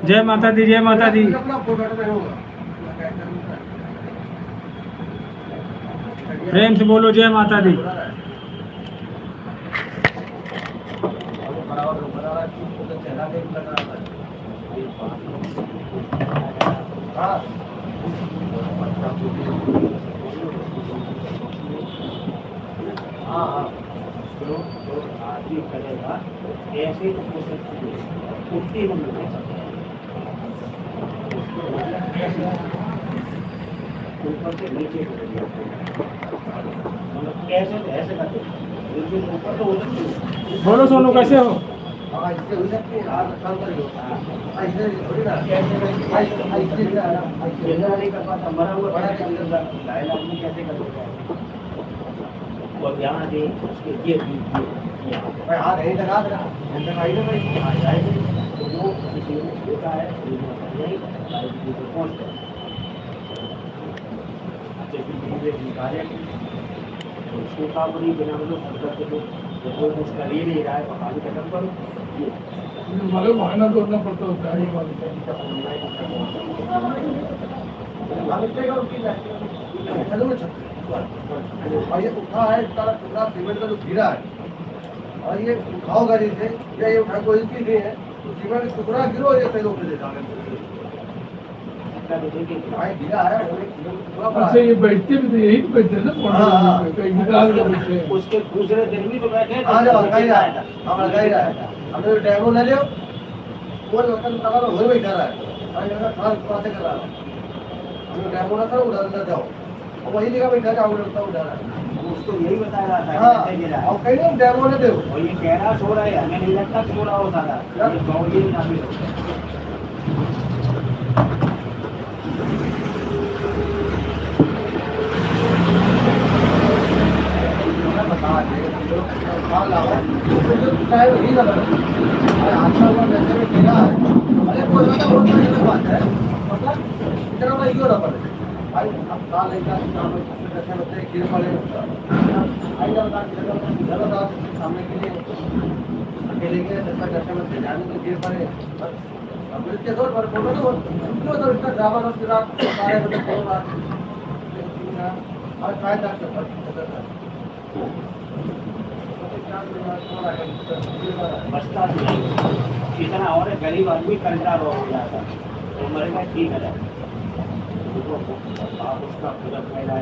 जय माता दी, जय माता दी। प्रेम से बोलो जय माता दी। हाँ हाँ, जो आदमी करेगा ऐसे ही तो कोशिश कीजिए, उतनी हम नहीं सकते। उसको मतलब ऐसे ऊपर से नीचे करेंगे, मतलब कैसे तो ऐसे करते हैं, लेकिन ऊपर तो उधर नहीं। बोलो सोनू कैसे हो? कैसे नहीं कर पाता, मरा हुआ डायलॉग में कैसे कर देता है? और यहाँ दे उसके ये भाई हाथ यहीं तक आ रहा है, आई ना भाई आ जाएगी तो वो किसी ने देखा है यही तो पहुँच गया। निकाले उसको का बड़ी बिना मतलब करते थे, वो कुछ कर ही नहीं रहा है, पकाने खत्म करो ये हमारे बहाना तोड़ना पड़ता होता है ये बात और ये उठा है सारा टुकड़ा सीमेंट का जो गिरा है और ये उठाओ गाड़ी से या ये उठा कोई चीज नहीं है तो सीमेंट का टुकड़ा गिरो ये सही रोक दे भाई गिरा है वो एक सीमेंट का टुकड़ा पड़ा अच्छा है। ये बैठते भी थे, यही बैठते हैं ना हाँ। कहीं निकाल के बैठते हैं। उसके दूसरे दिन भी तो बैठे हाँ जब हल्का ही रहा है हम हल्का ही रहा है हमने डेमो ले लियो वो वतन लगा तो वही बैठा रहा है और ये खास बातें कर रहा है हमने डेमो ना करो उधर अंदर जाओ और वही जगह बैठा जाओ उधर रहा है। उसको यही बताया रहा था हाँ कैसे गिरा है। और कहीं नहीं डेमो ने दो और ये कह रहा सो रहा है, हमें नहीं लगता सो रहा होता था, ये गाँव ये ना भी होता है। बचता भी नहीं इतना, और गरीब आदमी कंटा हो जाता तो मरेगा ठीक है। आप उसका पूरा फैला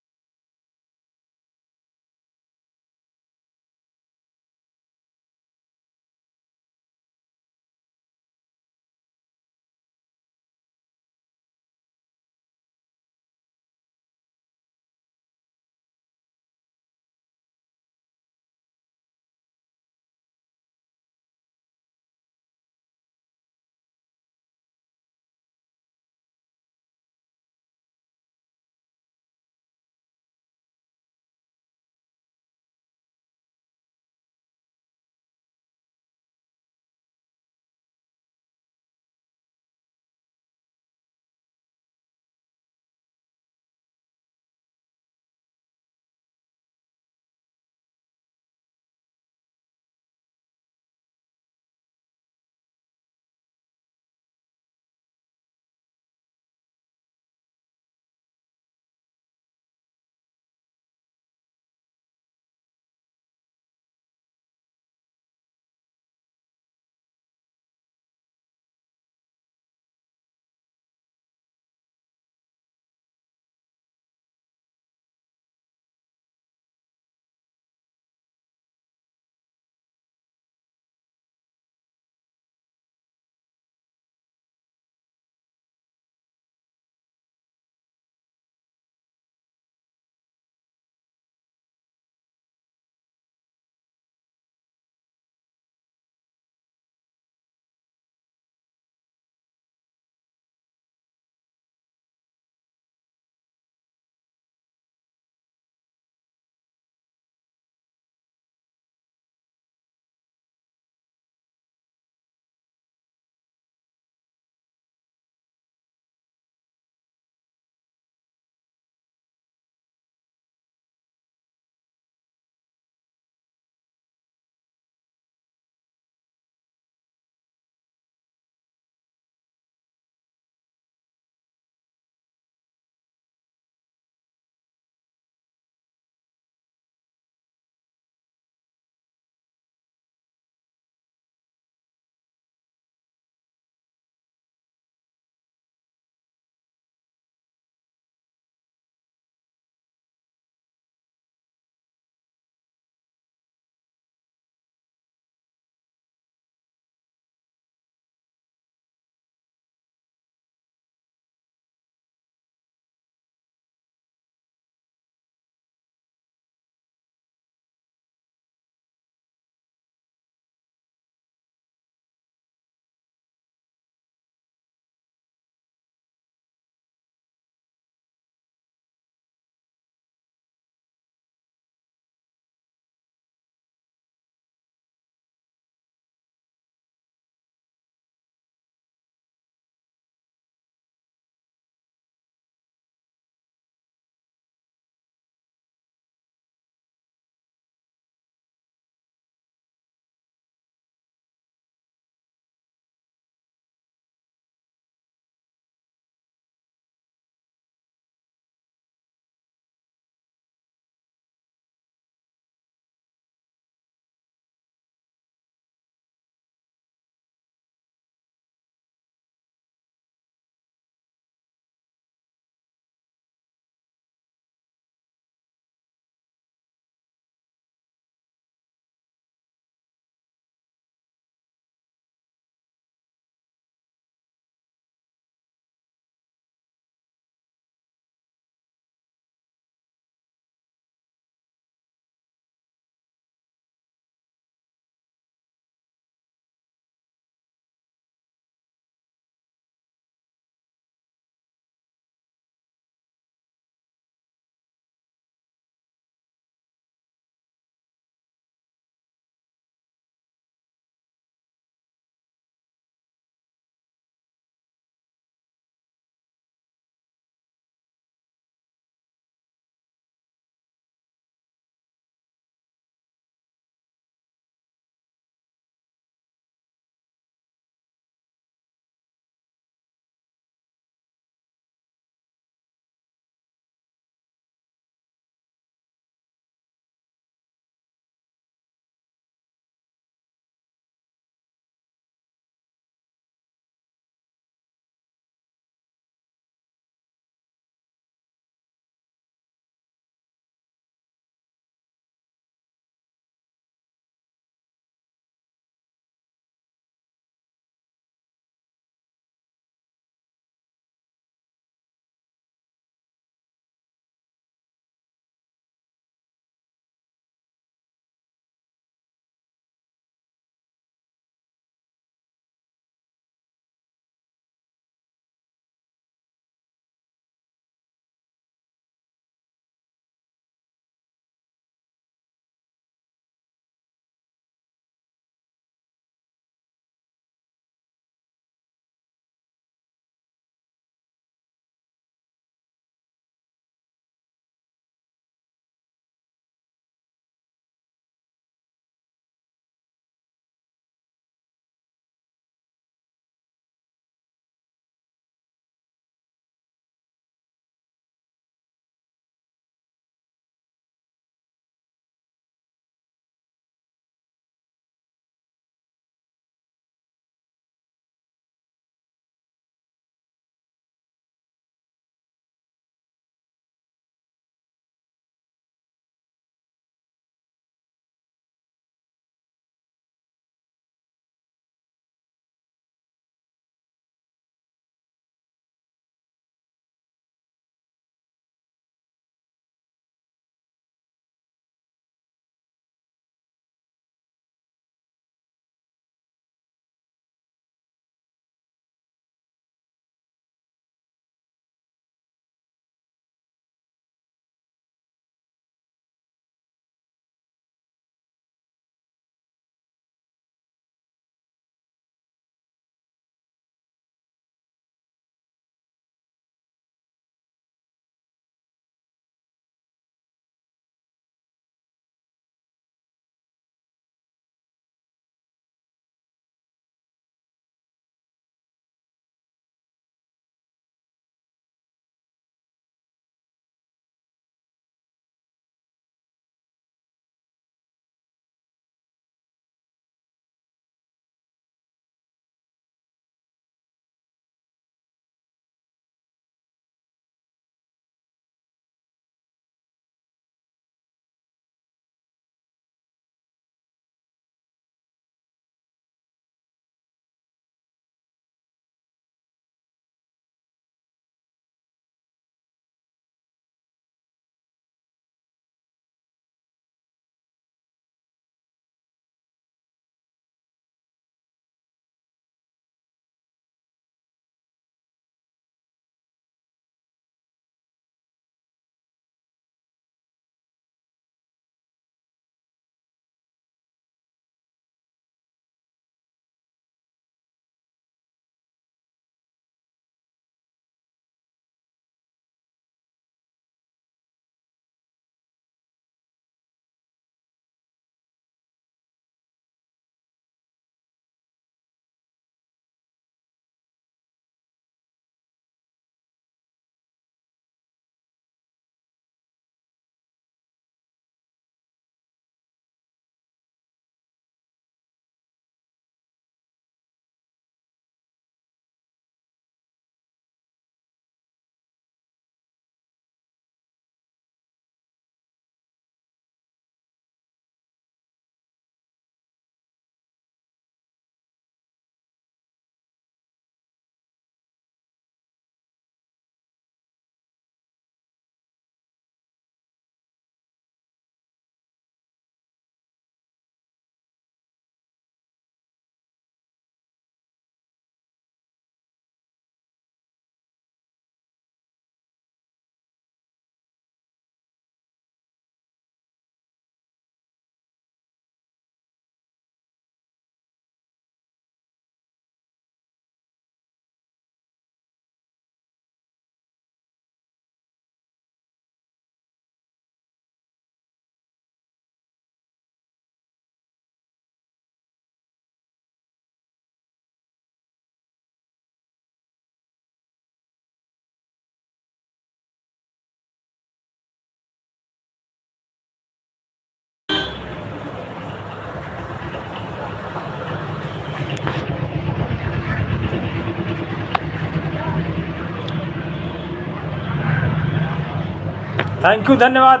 थैंक यू, धन्यवाद।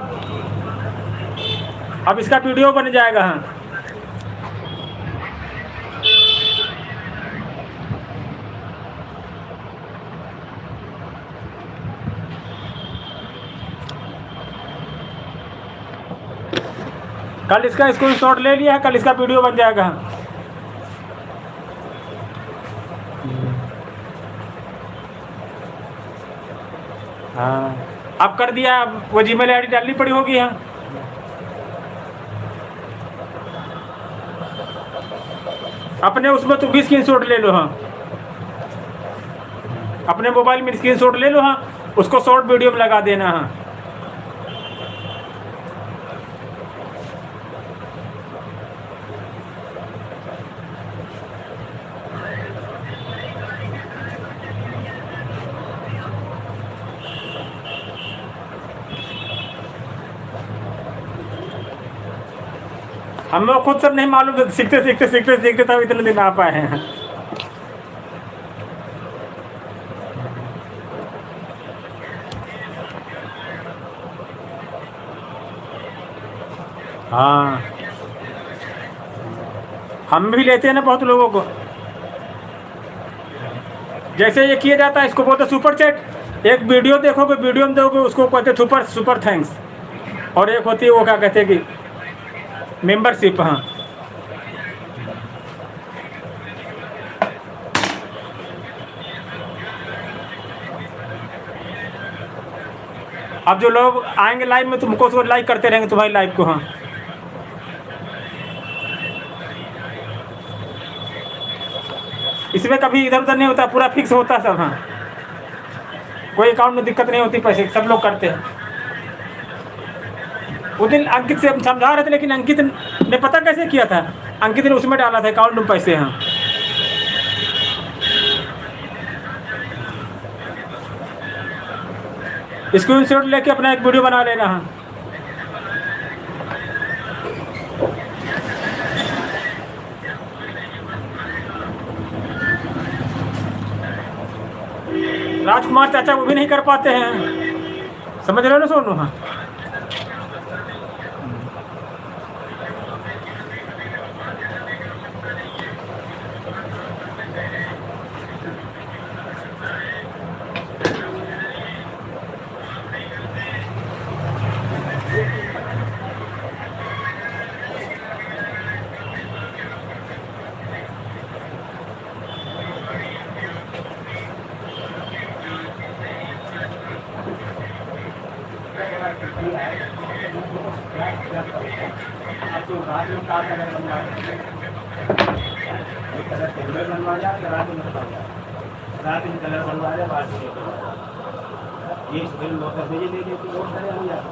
अब इसका वीडियो बन जाएगा। हाँ, कल इसका स्क्रीनशॉट ले लिया है, कल इसका वीडियो बन जाएगा। हाँ, अब कर दिया, अब वो जीमेल आईडी डालनी पड़ी होगी। हाँ, अपने उसमें तुम भी स्क्रीनशॉट ले लो। हाँ, अपने मोबाइल में स्क्रीनशॉट ले लो। हाँ, उसको शॉर्ट वीडियो में लगा देना। हाँ, हम लोग खुद सब नहीं मालूम थे, सीखते तब इतने दिन आ पाए हैं। हाँ, हम भी लेते हैं ना बहुत लोगों को। जैसे ये किया जाता है, इसको बोलते सुपर चैट। एक वीडियो देखोगे, वीडियो में देखोगे, उसको कहते सुपर थैंक्स। और एक होती है वो क्या कहते हैं कि मेंबरशिप। हाँ, अब जो लोग आएंगे लाइव में, तुमको उसको लाइक करते रहेंगे तुम्हारी लाइव को। हाँ, इसमें कभी इधर उधर नहीं होता, पूरा फिक्स होता सब। हाँ, कोई अकाउंट में दिक्कत नहीं होती, पैसे सब लोग करते हैं। उस दिन अंकित से हम समझा रहे थे, लेकिन अंकित ने पता कैसे किया था, अंकित ने उसमें डाला था अकाउंट में पैसे। हाँ, स्क्रीनशॉट लेके अपना एक वीडियो बना लेना। हाँ, राजकुमार चाचा वो भी नहीं कर पाते हैं, समझ रहे हो ना सोनू। हाँ, रात में कलर बनवा रहे बात ये फिल्म मौका भेजे दे देती बहुत सारे हो जाते।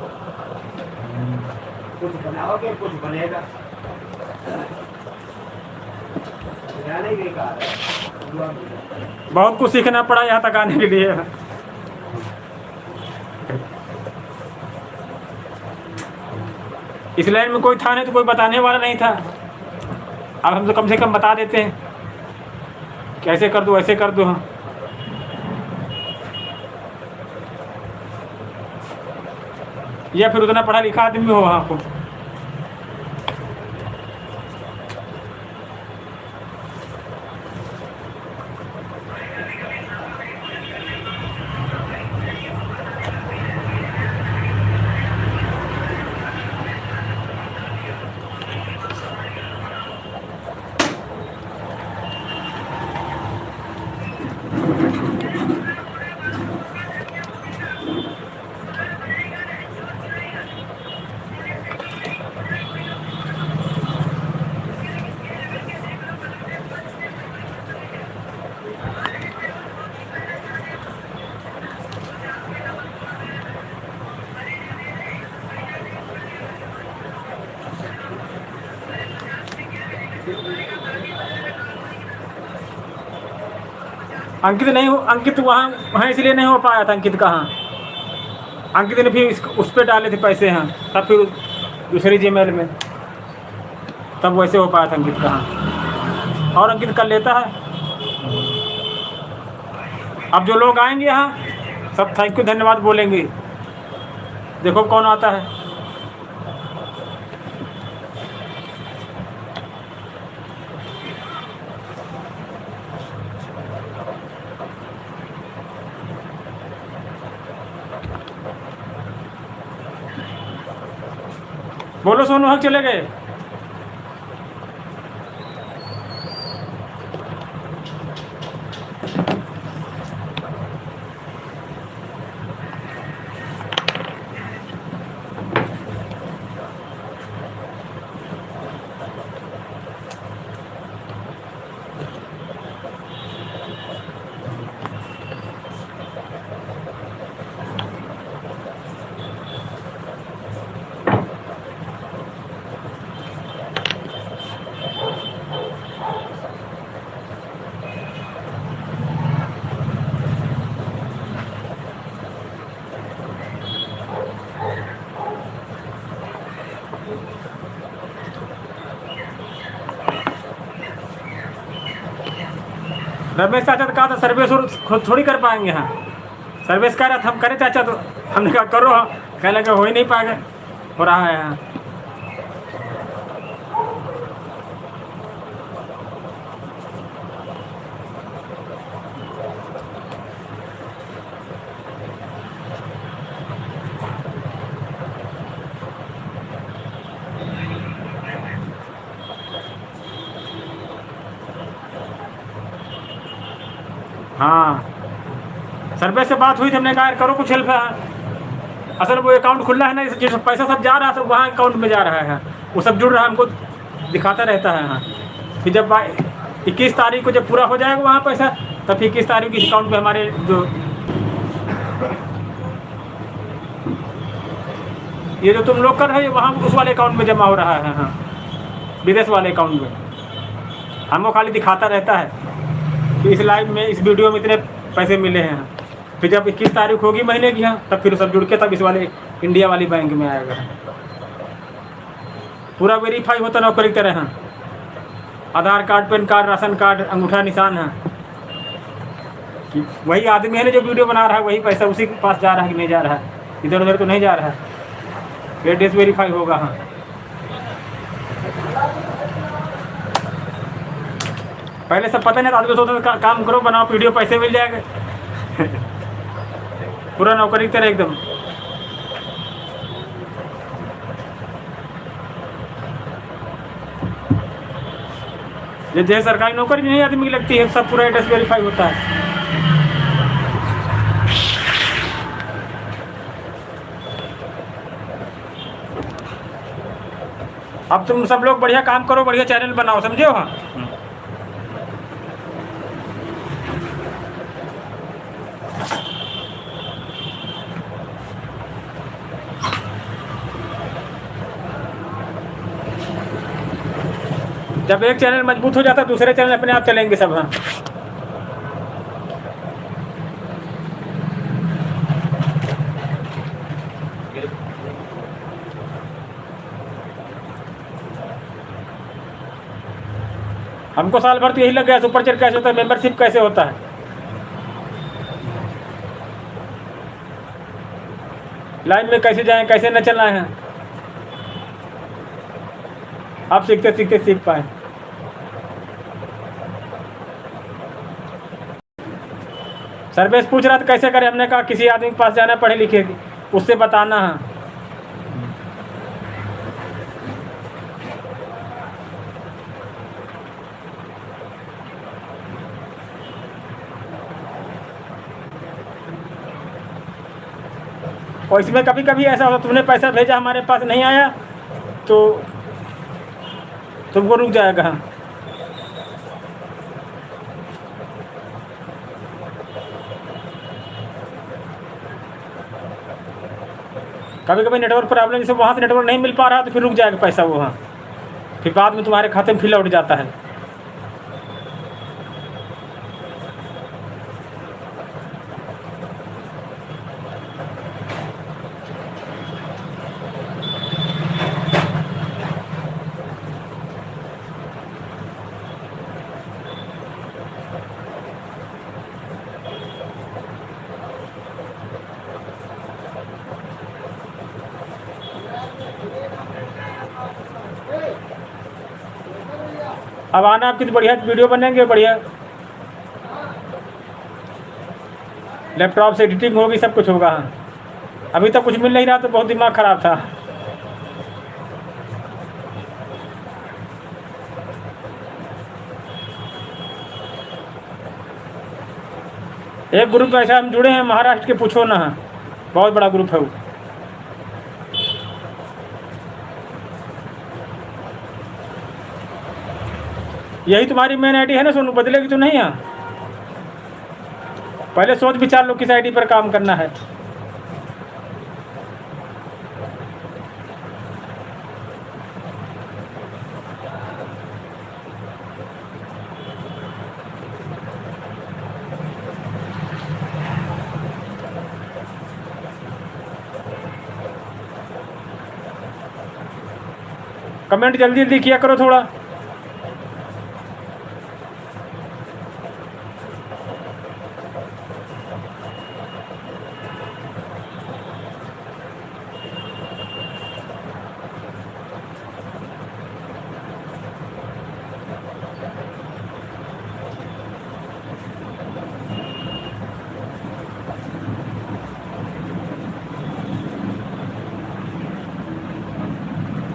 कुछ बनाओगे कुछ बनेगा, जाने के कारण बहुत कुछ सीखना पड़ा यहाँ तक आने के लिए। इस लाइन में कोई था नहीं तो कोई बताने वाला नहीं था। अब हम तो कम से कम बता देते हैं, कैसे कर दो ऐसे कर दो। हाँ, या फिर उतना पढ़ा लिखा आदमी हो आपको। अंकित नहीं हो, अंकित वहाँ इसलिए नहीं हो पाया था। अंकित कहाँ, अंकित ने फिर उस पर डाले थे पैसे। हाँ, तब फिर दूसरी जीमेल में, तब वैसे हो पाया था। अंकित कहाँ, और अंकित कर लेता है। अब जो लोग आएंगे यहाँ सब थैंक यू धन्यवाद बोलेंगे। देखो कौन आता है। बोलो सोनू, हम चले गए। रमेश चाचा तो कहा था सर्विस और खुद थोड़ी कर पाएंगे। हाँ, सर्विस कह रहा था, हम करें चाचा, तो हमने कहा करो। हाँ, कहने लगा हो ही नहीं पाएगा, हो रहा है। हाँ, हाँ, सर्वे से बात हुई थी, हमने कहा यार करो कुछ हेल्प है। असल वो अकाउंट खुला है ना, जिस पैसा सब जा रहा है सब वहाँ अकाउंट में जा रहा है। वो सब जुड़ रहा है, हमको दिखाता रहता है। हाँ, फिर जब 21 तारीख को जब पूरा हो जाएगा वहाँ पैसा, तब फिर 21 तारीख की अकाउंट में हमारे जो ये जो तुम लोग कर रहे हो वहाँ उस वाले अकाउंट में जमा हो रहा है। हाँ, विदेश वाले अकाउंट में हमको खाली दिखाता रहता है कि इस लाइव में, इस वीडियो में इतने पैसे मिले हैं। फिर जब 21 तारीख होगी महीने की, हाँ, तब फिर सब जुड़ के तब इस वाले इंडिया वाली बैंक में आएगा। पूरा वेरीफाई होता नौकरी की तरह। हाँ, Aadhaar card, PAN card, ration card, अंगूठा निशान है कि वही आदमी है ना जो वीडियो बना रहा है, वही पैसा उसी के पास जा रहा है कि नहीं जा रहा है, इधर उधर तो नहीं जा रहा है। एड्रेस वेरीफाई होगा। हाँ, पहले सब पता नहीं था, आदमी सोचते थे काम करो, बनाओ वीडियो, पैसे मिल जाएंगे। पूरा नौकरी की तरह एकदम। जैसे सरकारी नौकरी नहीं आदमी की लगती है, सब पूरा एड्रेस वेरीफाई होता है। अब तुम सब लोग बढ़िया काम करो, बढ़िया चैनल बनाओ, समझे हो। हाँ, जब एक चैनल मजबूत हो जाता है दूसरे चैनल अपने आप चलेंगे सब। हाँ, हमको साल भर तो यही लग गया सुपर चैट कैसे होता है, मेंबरशिप कैसे होता है, लाइन में कैसे जाएं, कैसे न चलना है। आप सीखते सीखते सीख पाए। सर्वेश पूछ रहा था कैसे करें, हमने कहा किसी आदमी के पास जाना पढ़े लिखे, उससे बताना है। और इसमें कभी कभी ऐसा होता, तुमने पैसा भेजा हमारे पास नहीं आया तो तुमको रुक जाएगा। हाँ, कभी कभी नेटवर्क प्रॉब्लम, जैसे वहाँ से नेटवर्क नहीं मिल पा रहा तो फिर रुक जाएगा पैसा वो। हाँ, फिर बाद में तुम्हारे खाते में फिर लौट जाता है। अब आना, आपकी तो बढ़िया वीडियो बनेंगे, बढ़िया लैपटॉप से एडिटिंग होगी, सब कुछ होगा। अभी तक कुछ मिल नहीं रहा तो बहुत दिमाग ख़राब था। एक ग्रुप ऐसा हम जुड़े हैं महाराष्ट्र के, पूछो ना, बहुत बड़ा ग्रुप है वो। यही तुम्हारी मेन आईडी है ना सोनू, बदलेगी तो नहीं? यहाँ पहले सोच विचार लो किस आईडी पर काम करना है। कमेंट जल्दी जल्दी किया करो थोड़ा।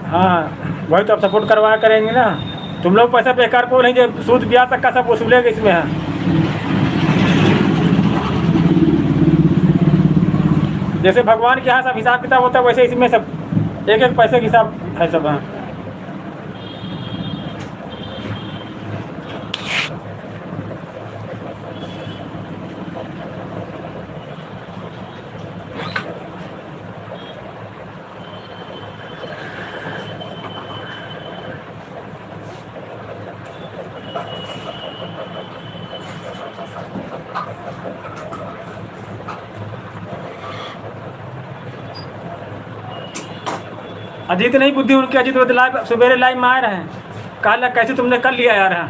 हाँ वही तो आप सपोर्ट करवाया करेंगे ना। तुम लोग पैसा बेकार को नहीं, जो सूद ब्याज तक का सब वसूलेगा इसमें। हाँ जैसे भगवान के यहाँ सब हिसाब किताब होता है, वैसे इसमें सब एक एक पैसे का हिसाब है सब। हाँ अजीत नहीं बुद्धि उनकी, अजीत वो लाइव सवेरे लाइव में आए रहे हैं, कहा कैसे तुमने कर लिया यार। हाँ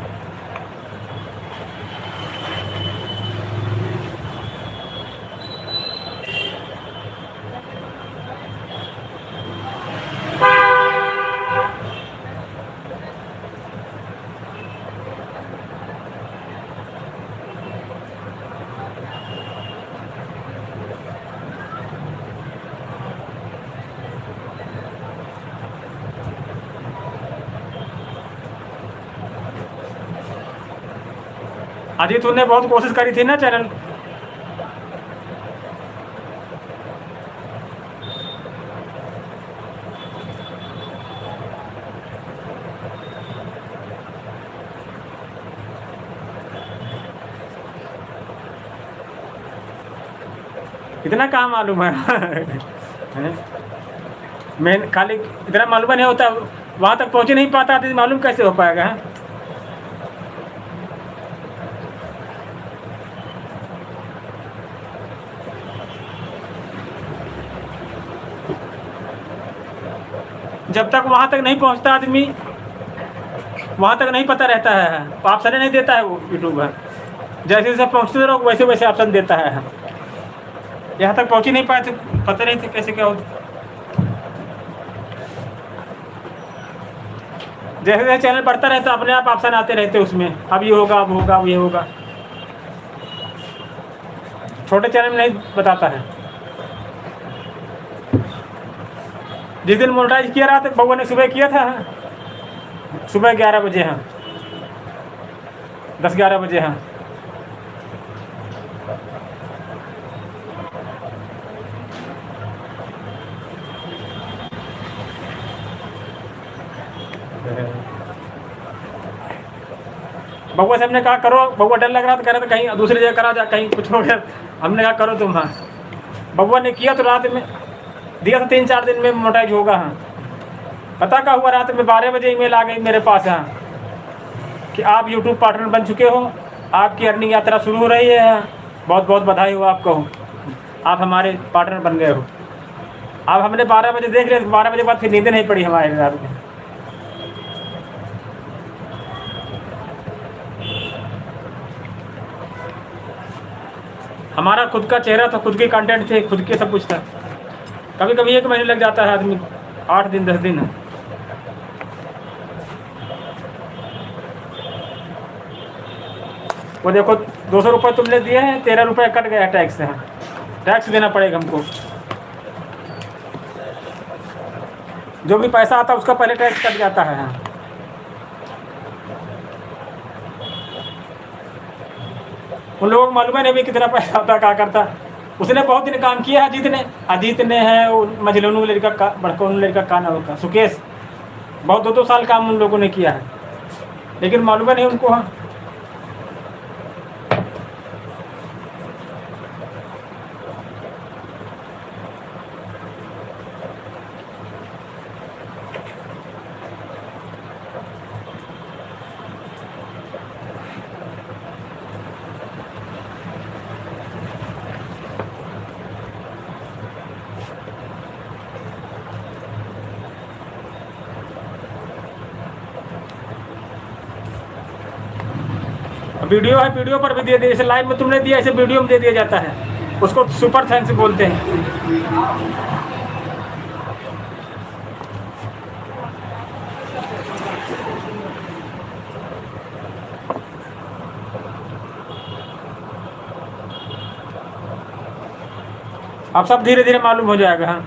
अजीत तूने बहुत कोशिश करी थी ना चैनल। इतना कहाँ मालूम है? मैं खाली इतना मालूम नहीं होता, वहाँ तक पहुँच नहीं पाता तो मालूम कैसे हो पाएगा? है जब तक वहाँ तक नहीं पहुँचता आदमी, वहाँ तक नहीं पता रहता है, ऑप्शन नहीं देता है वो यूट्यूब है। जैसे जैसे पहुँचते रहो वैसे वैसे ऑप्शन देता है। यहाँ तक पहुँच ही नहीं पाए थे, पता नहीं थे कैसे क्या होता। जैसे जैसे चैनल बढ़ता रहता अपने आप ऑप्शन आते रहते उसमें, अब ये होगा, अब होगा, अब ये होगा। छोटे चैनल में नहीं बताता है। जिस दिन मोनेटाइज किया रहा था बउआ ने, सुबह किया था, सुबह 11 बजे। हाँ 10-11 बजे। हाँ बउआ से हमने कहा करो, बउआ डर लग रहा था, कह रहा था कहीं दूसरी जगह करा जा, कहीं कुछ हो गया। हमने कहा करो तुम। हाँ बउआ ने किया तो रात में दिया था, 3-4 दिन में मोनेटाइज होगा। हाँ पता क्या हुआ, रात में 12 बजे ईमेल आ गई मेरे पास। हाँ कि आप यूट्यूब पार्टनर बन चुके हो, आपकी अर्निंग यात्रा शुरू हो रही है, बहुत बहुत बधाई हो आपको, आप हमारे पार्टनर बन गए हो। अब हमने 12 बजे देख लिया, 12 बजे बाद फिर नींद नहीं पड़ी हमारे रात में। हमारा खुद का चेहरा था, खुद के कंटेंट थे, खुद के सब कुछ था। कभी कभी 1 महीने लग जाता है आदमी, 8 दिन 10 दिन। वो देखो 200 रुपये तुमने दिए हैं, 13 रुपये कट गया टैक्स से। टैक्स देना पड़ेगा हमको, जो भी पैसा आता है उसका पहले टैक्स कट जाता है। उन लोगों को मालूम है नहीं भी कितना पैसा आता, क्या करता। उसने बहुत दिन काम किया है, अजीत ने है, मजलून लड़का का, बड़का लड़का का नाम होगा सुकेश, बहुत 2-2 साल काम उन लोगों ने किया है, लेकिन मालूम नहीं उनको। हाँ, वीडियो है, वीडियो पर भी दे दिया, जैसे लाइव में तुमने दिया ऐसे वीडियो में दे दिया जाता है, उसको सुपर थैंक्स बोलते हैं। अब सब धीरे धीरे मालूम हो जाएगा। हाँ,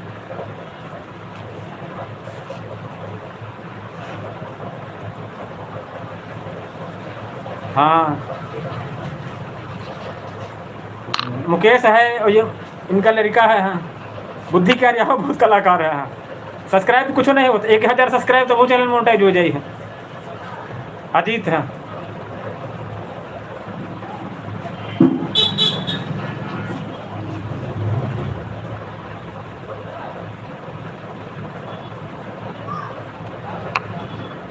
हाँ, मुकेश है और ये इनका लड़का है। हाँ, बुद्धि क्या रहा, बहुत कलाकार है। हाँ, सब्सक्राइब कुछ नहीं होता, 1000 सब्सक्राइब तो वो चैनल मोनेटाइज हो जाए है। अजीत है।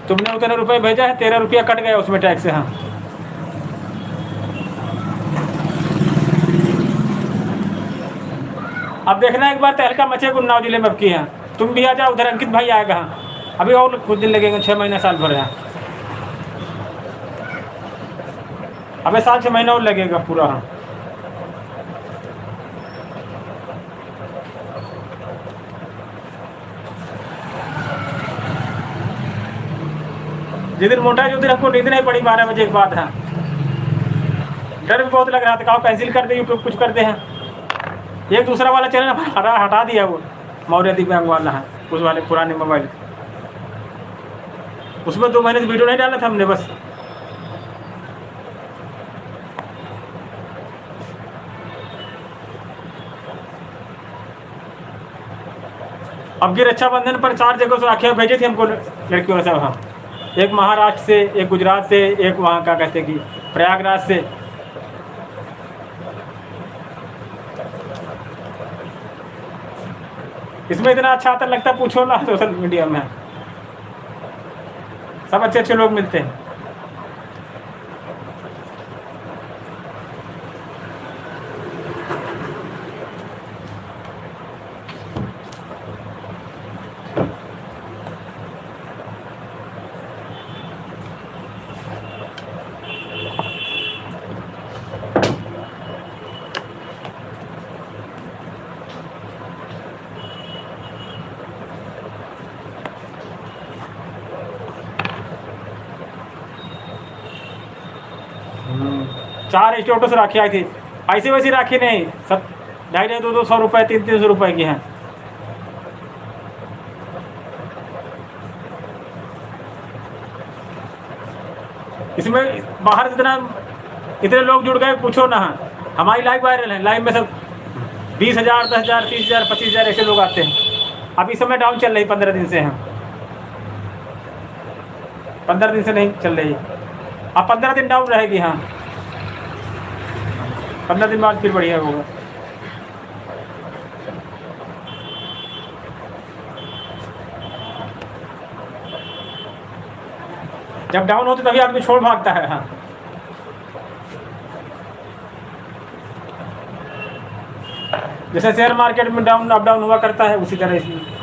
तुमने उतने रुपए भेजा है, 13 रुपया कट गया उसमें टैक्स से। हाँ, अब देखना एक बार तहलका मचे उन्नाव जिले में अब की। है तुम भी आ जाओ उधर, अंकित भाई आएगा। हाँ, अभी और कुछ दिन लगेंगे, 6 महीने साल भर। है अबे साल 6 महीना और लगेगा पूरा। हाँ, जिस दिन मोटा उस दिन हमको नींद नहीं पड़ी 12 बजे के बाद। है डर भी बहुत लग रहा था, कहा कैंसिल कर दे, यूट्यूब कुछ कर दे। हैं एक दूसरा वाला चैनल हटा दिया, वो मौर्य दिव्यांग वाला है, उस वाले पुराने मोबाइल, उसमें 2 महीने से वीडियो नहीं डाला था हमने बस। अब की रक्षाबंधन पर 4 जगह से राखियाँ भेजी थी हमको लड़कियों ने सब। हाँ, एक महाराष्ट्र से, एक गुजरात से, एक वहाँ का कहते कि प्रयागराज से। इसमें इतना अच्छा आता लगता पूछो ना, सोशल मीडिया में सब अच्छे अच्छे लोग मिलते हैं। चार स्टेटस राखी आई थी, ऐसी वैसी राखी नहीं, सब 250-200 रुपये, 300-300 रुपये की हैं। इसमें बाहर से इतने लोग जुड़ गए पूछो ना। हमारी लाइव वायरल है, लाइव में सब 20,000, 10,000, 30,000, 25,000 ऐसे लोग आते हैं। अभी समय डाउन चल रही 15 दिन से। हैं 15 दिन से नहीं चल रही, अब 15 दिन डाउन रहेगी। हाँ, 15 दिन बाद फिर बढ़िया होगा। जब डाउन होती तभी आदमी छोड़ भागता है। हाँ, जैसे शेयर मार्केट में डाउन अप डाउन हुआ करता है, उसी तरह इसमें।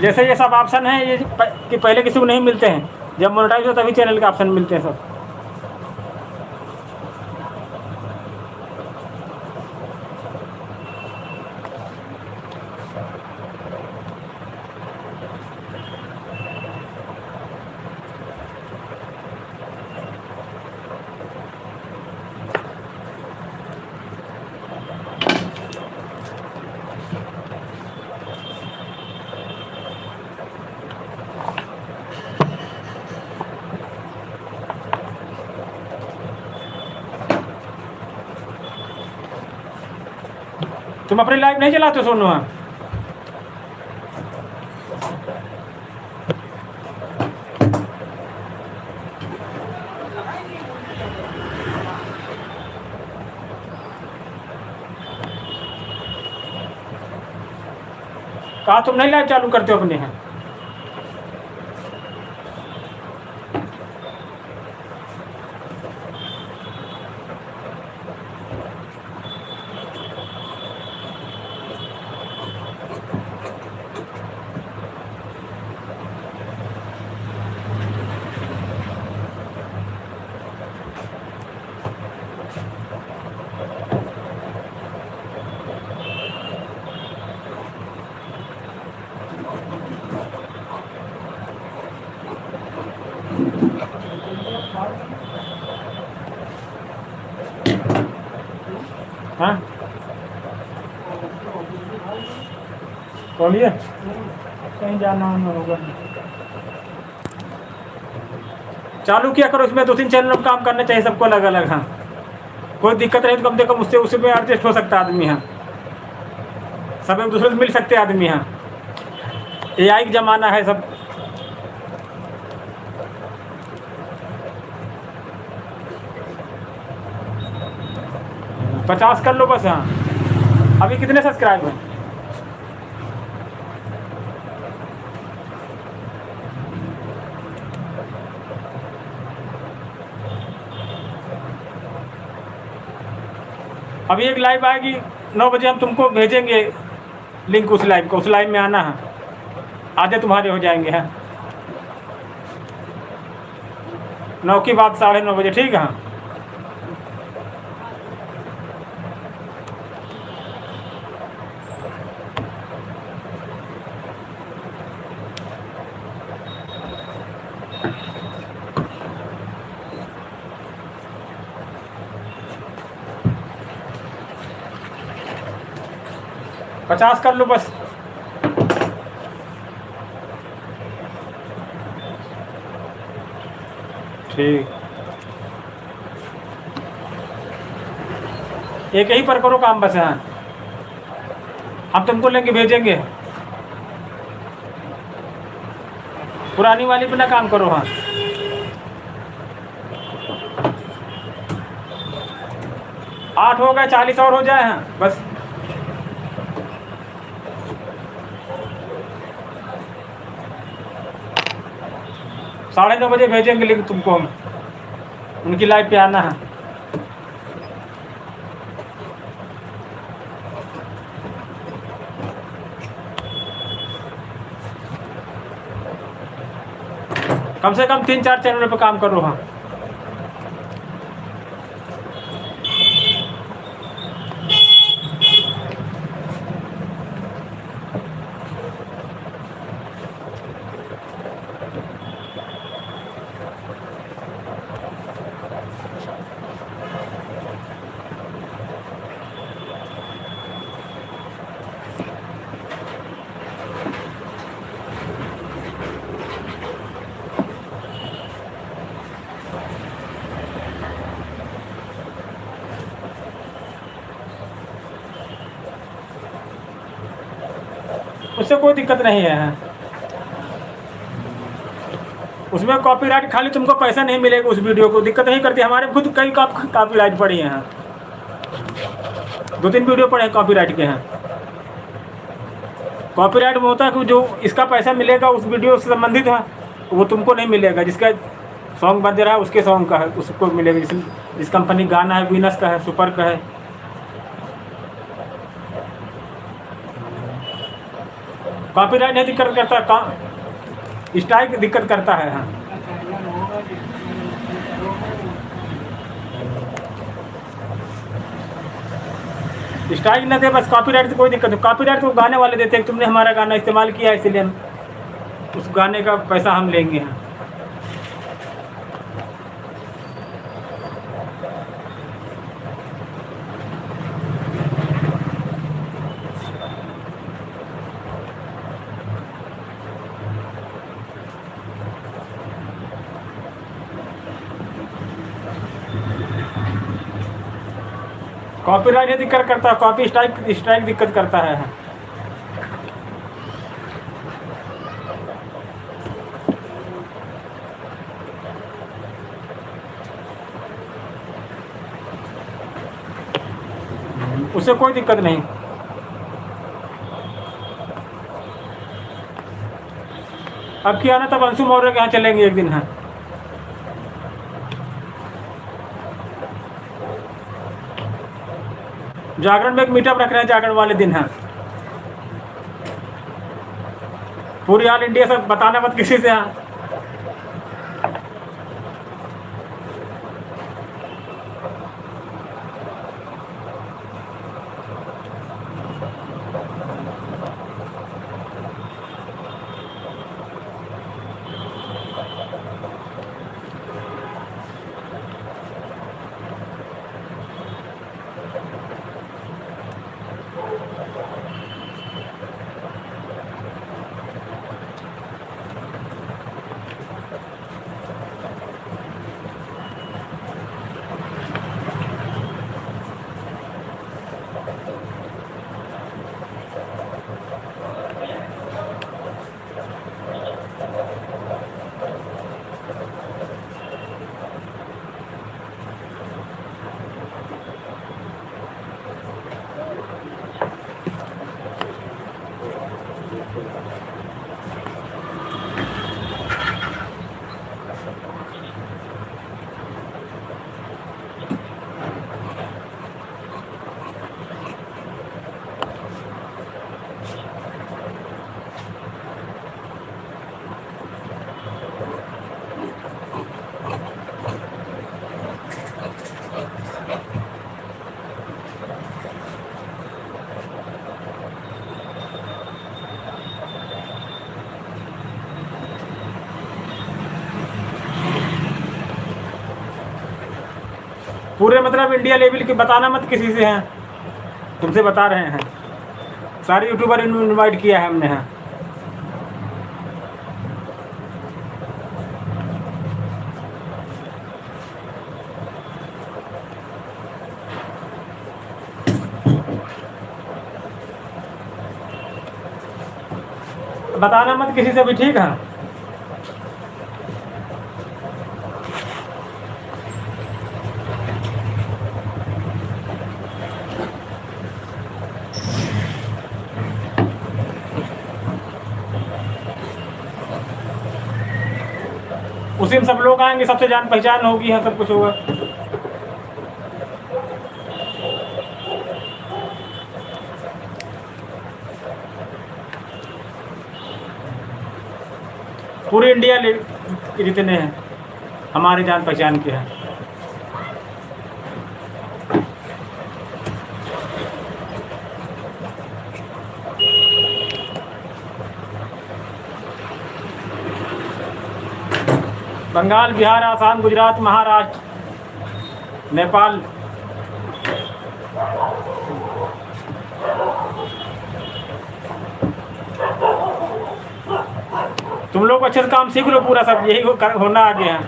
जैसे ये सब ऑप्शन है ये कि पहले किसी को नहीं मिलते हैं, जब मोनेटाइज हो तभी चैनल के ऑप्शन मिलते हैं सब। तुम अपनी लाइव नहीं चलाते सोनू? हाँ, कहा तुम नहीं लाइव चालू करते हो अपने? हैं हाँ, बोलिए। कहीं जाना होगा, चालू किया करो। इसमें 2-3 चैनल में काम करना चाहिए सबको अलग अलग। हाँ, कोई दिक्कत नहीं तो कम से कम उससे उसी में एडजस्ट हो सकता है आदमी। हाँ, सब एक दूसरे से मिल सकते हैं आदमी। हाँ, AI का ज़माना है सब। $50 कर लो बस। हाँ, अभी कितने सब्सक्राइब हैं? अभी एक लाइव आएगी 9 बजे, हम तुमको भेजेंगे लिंक उस लाइव को। उस लाइव में आना है, आधे तुम्हारे हो जाएंगे। हैं 9 की बात 9:30 बजे, ठीक है? हाँ, $50 कर लो बस। ठीक, एक ही पर करो काम बस। हाँ, हम तुमको लेके भेजेंगे। पुरानी वाली पे ना काम करो। हाँ, आठ हो गए, 40 और हो जाए। हाँ बस। साढ़े 9 बजे भेजेंगे लिंक तुमको हम, उनकी लाइव पे आना है। कम से कम 3-4 चैनलों पे काम करो। हाँ, उससे कोई दिक्कत नहीं है। उसमें कॉपीराइट खाली तुमको पैसा नहीं मिलेगा, उस वीडियो को दिक्कत नहीं करती। हमारे खुद कई कॉपीराइट पड़ी हैं। 2-3 वीडियो पड़े हैं कॉपीराइट के। हैं कॉपीराइट में होता है कि जो इसका पैसा मिलेगा उस वीडियो से संबंधित है वो तुमको नहीं मिलेगा। जिसका सॉन्ग बन रहा है उसके सॉन्ग का है उसको मिलेगा। जिस कंपनी गाना है, वीनस का है, सुपर का है। कॉपीराइट नहीं दिक्कत करता, स्ट्राइक दिक्कत करता है। हाँ स्ट्राइक न दे, बस कॉपीराइट से कोई दिक्कत नहीं। कॉपीराइट तो गाने वाले देते हैं, तुमने हमारा गाना इस्तेमाल किया इसलिए हम उस गाने का पैसा हम लेंगे। हाँ कॉपीराइट नहीं दिक्कत करता, कॉपी स्ट्राइक दिक्कत करता है। उससे कोई दिक्कत नहीं। अब क्या ना, तब अंशु मौर्य के यहाँ चलेंगे एक दिन। हाँ जागरण में एक मीटअप रख रहे हैं जागरण वाले दिन। है पूरी ऑल इंडिया से, बताना मत किसी से। हाँ पूरे मतलब इंडिया लेवल की, बताना मत किसी से। हैं तुमसे बता रहे हैं, सारे यूट्यूबर इनवाइट किया है हमने। हैं बताना मत किसी से भी, ठीक है। उसी में सब लोग आएंगे, सबसे जान पहचान होगी। हाँ सब कुछ होगा। पूरे इंडिया के जितने हैं हमारे जान पहचान के हैं। बंगाल, बिहार, आसाम, गुजरात, महाराष्ट्र, नेपाल, तुम लोग अच्छे से काम सीख लो पूरा, सब यही होना आगे है।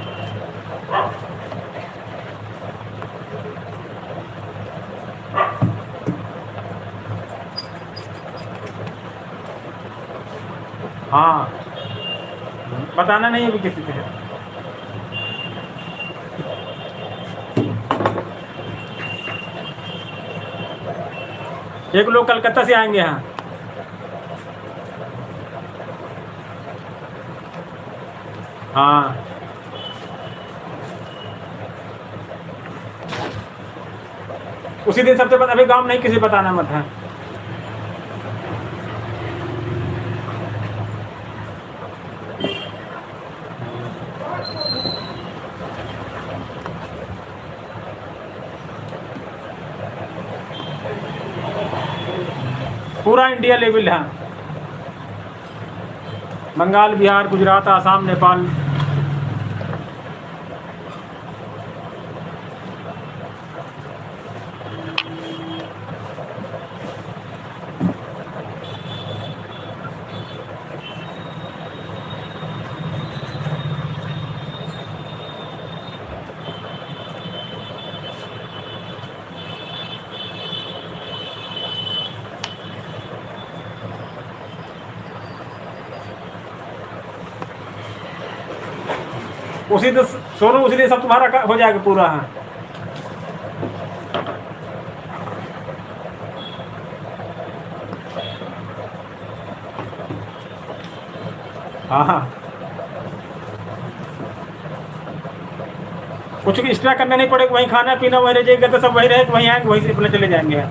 हाँ बताना नहीं अभी किसी से। एक लोग कलकत्ता से आएंगे। यहाँ हाँ उसी दिन सबसे पहले, अभी गांव नहीं किसी बताना मत है। पूरा इंडिया लेवल है। बंगाल, बिहार, गुजरात, आसाम, नेपाल। उसी तो सोनू, उसी दिन सब तुम्हारा हो जाएगा पूरा। हाँ हाँ, कुछ एक्स्ट्रा करना नहीं पड़ेगा, वहीं खाना पीना वहीं रह जाएगा, तो सब वहीं रहेगा, वहीं आएंगे, वहीं से अपने चले जाएंगे।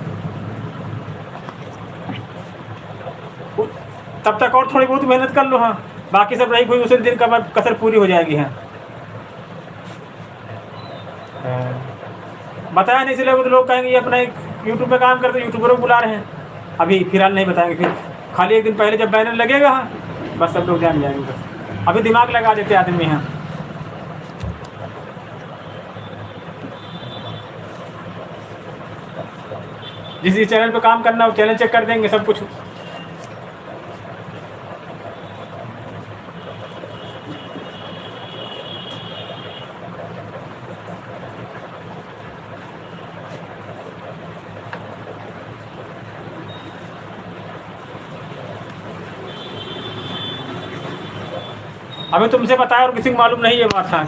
तब तक और थोड़ी बहुत मेहनत कर लो। हाँ, बाकी सब रही हुई उसी दिन का कसर पूरी हो जाएगी। हाँ, बताया नहीं इसलिए तो लोग कहेंगे ये अपना एक यूट्यूब में काम करते, यूट्यूबरों को बुला रहे हैं। अभी फिलहाल नहीं बताएंगे, फिर खाली एक दिन पहले जब बैनर लगेगा, हाँ बस सब लोग जान जाएंगे। बस अभी दिमाग लगा देते आदमी। हाँ, जिस चैनल पे काम करना हो चैनल चेक कर देंगे सब कुछ। अभी तुमसे बताया और किसी को मालूम नहीं है बात। हाँ,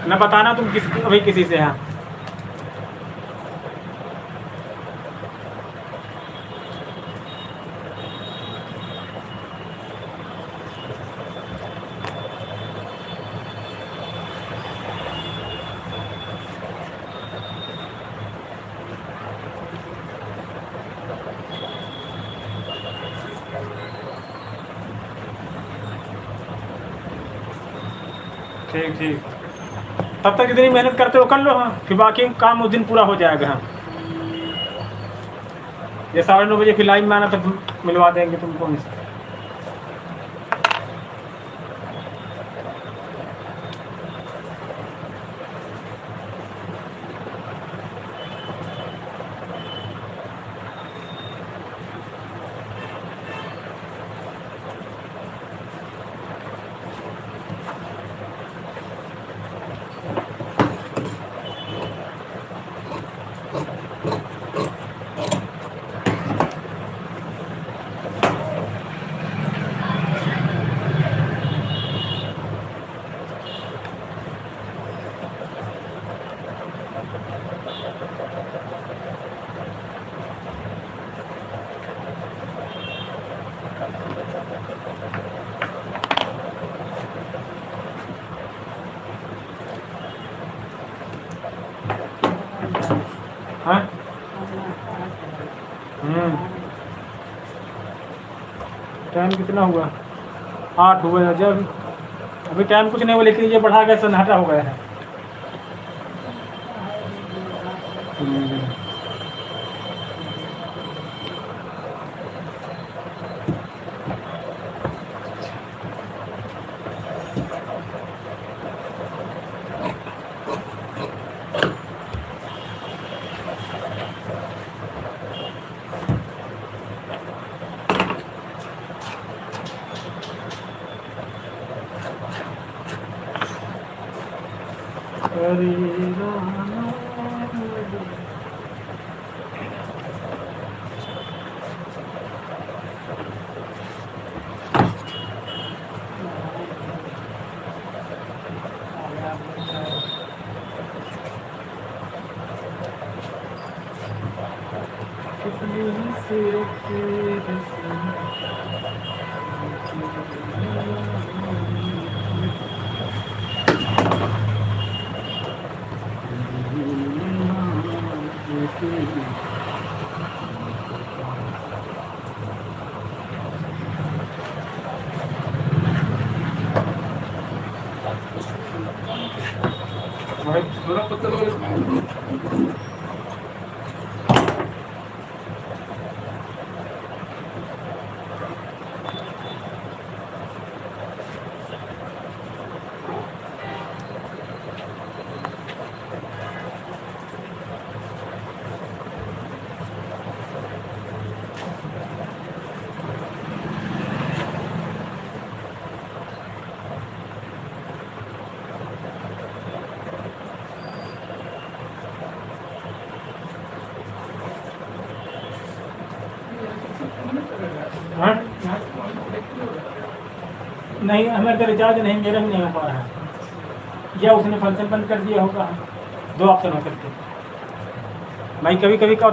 न बताना तुम अभी किसी से। हाँ, ठीक ठीक। तब तक जितनी मेहनत करते हो कर लो। हाँ, फिर बाकी काम उस दिन पूरा हो जाएगा। हाँ, ये 9:30 बजे फिर लाइव में आना, तो मिलवा देंगे तुमको। हाँ, टाइम कितना हुआ? 8 हुआ है। जब अभी टाइम कुछ नहीं हुआ, लेकिन ये बढ़ा गया, सन्नाटा हो गया है। थोड़ा पत्थर नहीं, हमें तो रिचार्ज नहीं, मेरा भी नहीं हो पा रहा है, या उसने फंक्शन बंद कर दिया होगा। 2 ऑप्शन हो सकते हैं भाई, कभी कभी का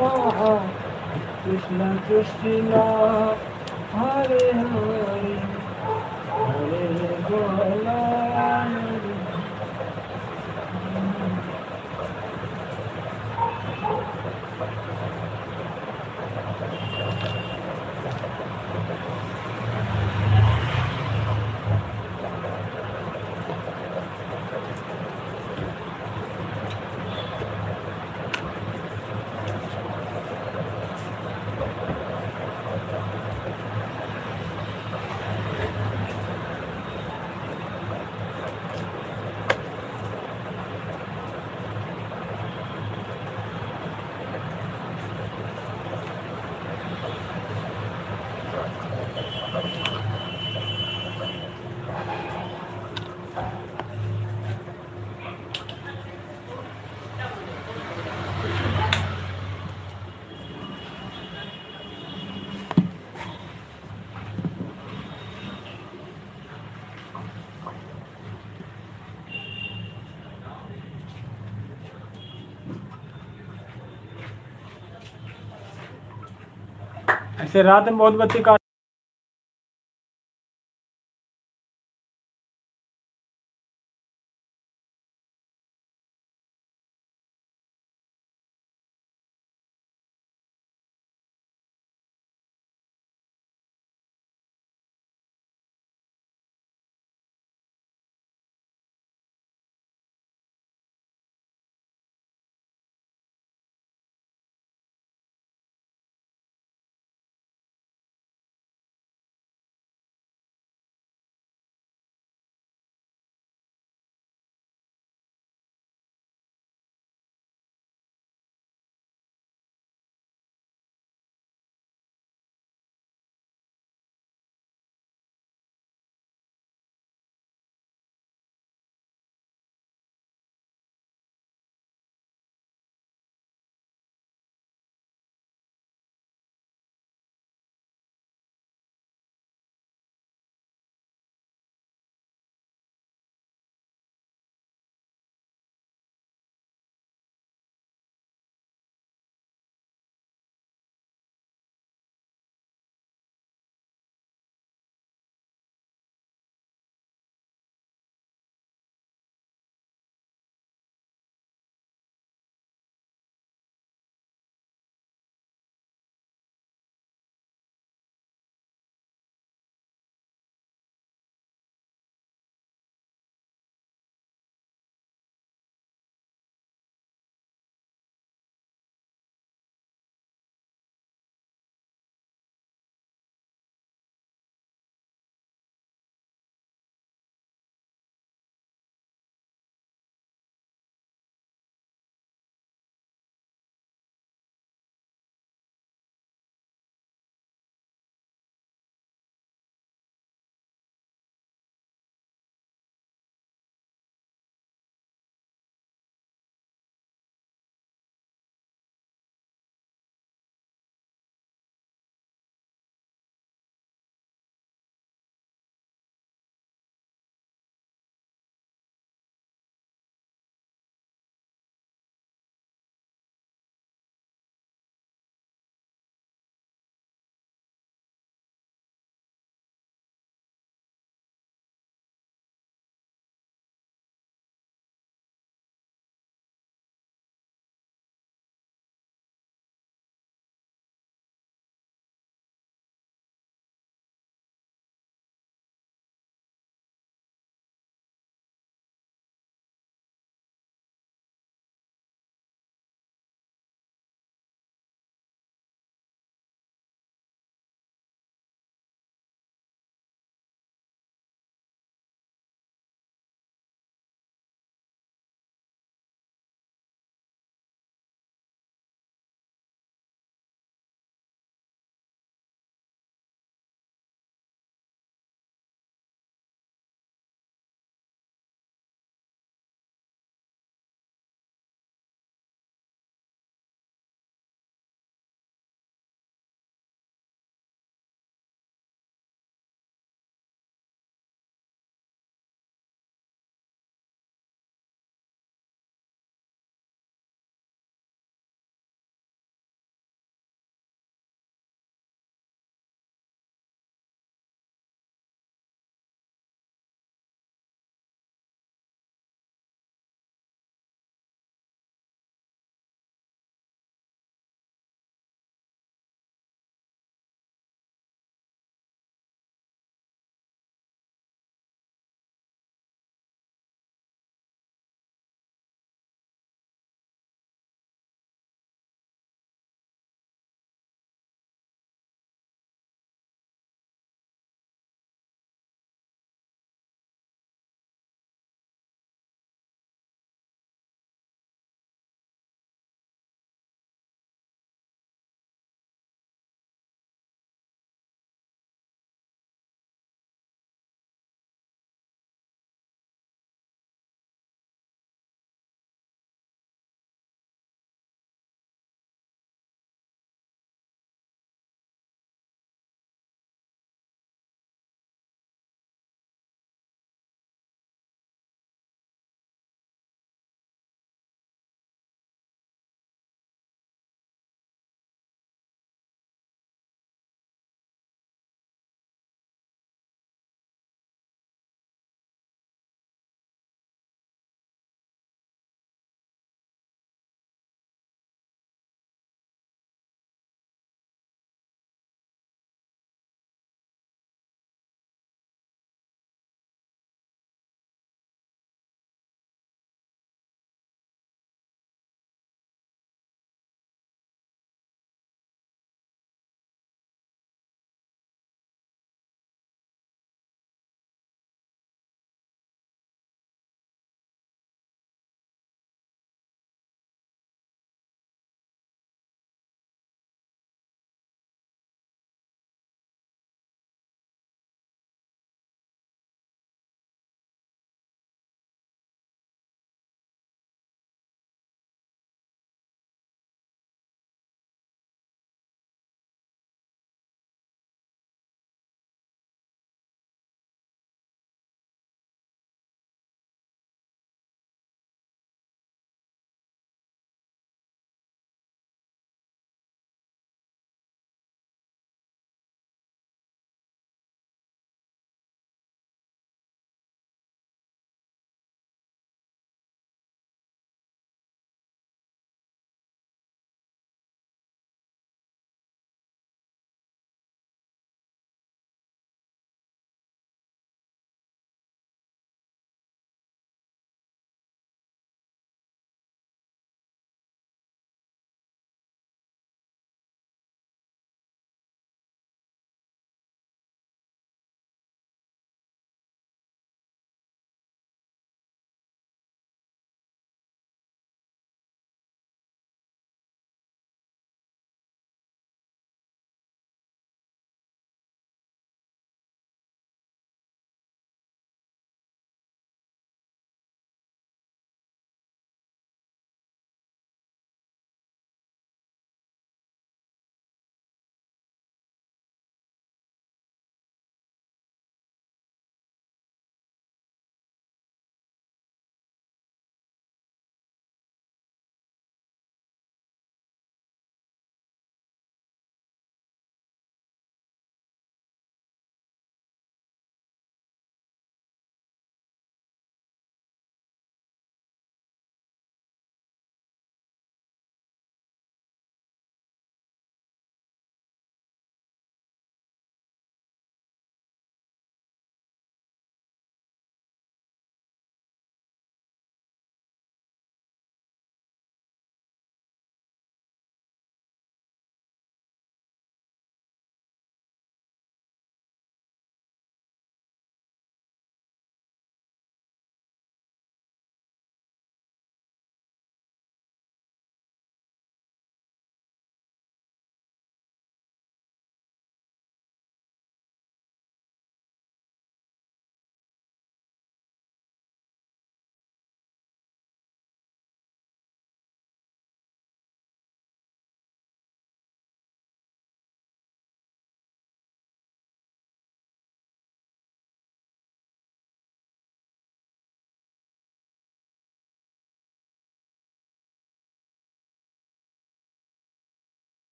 कृष्ण कृष्ण हरे हरे हरे बोला ऐसे रात में बहुत बच्चे का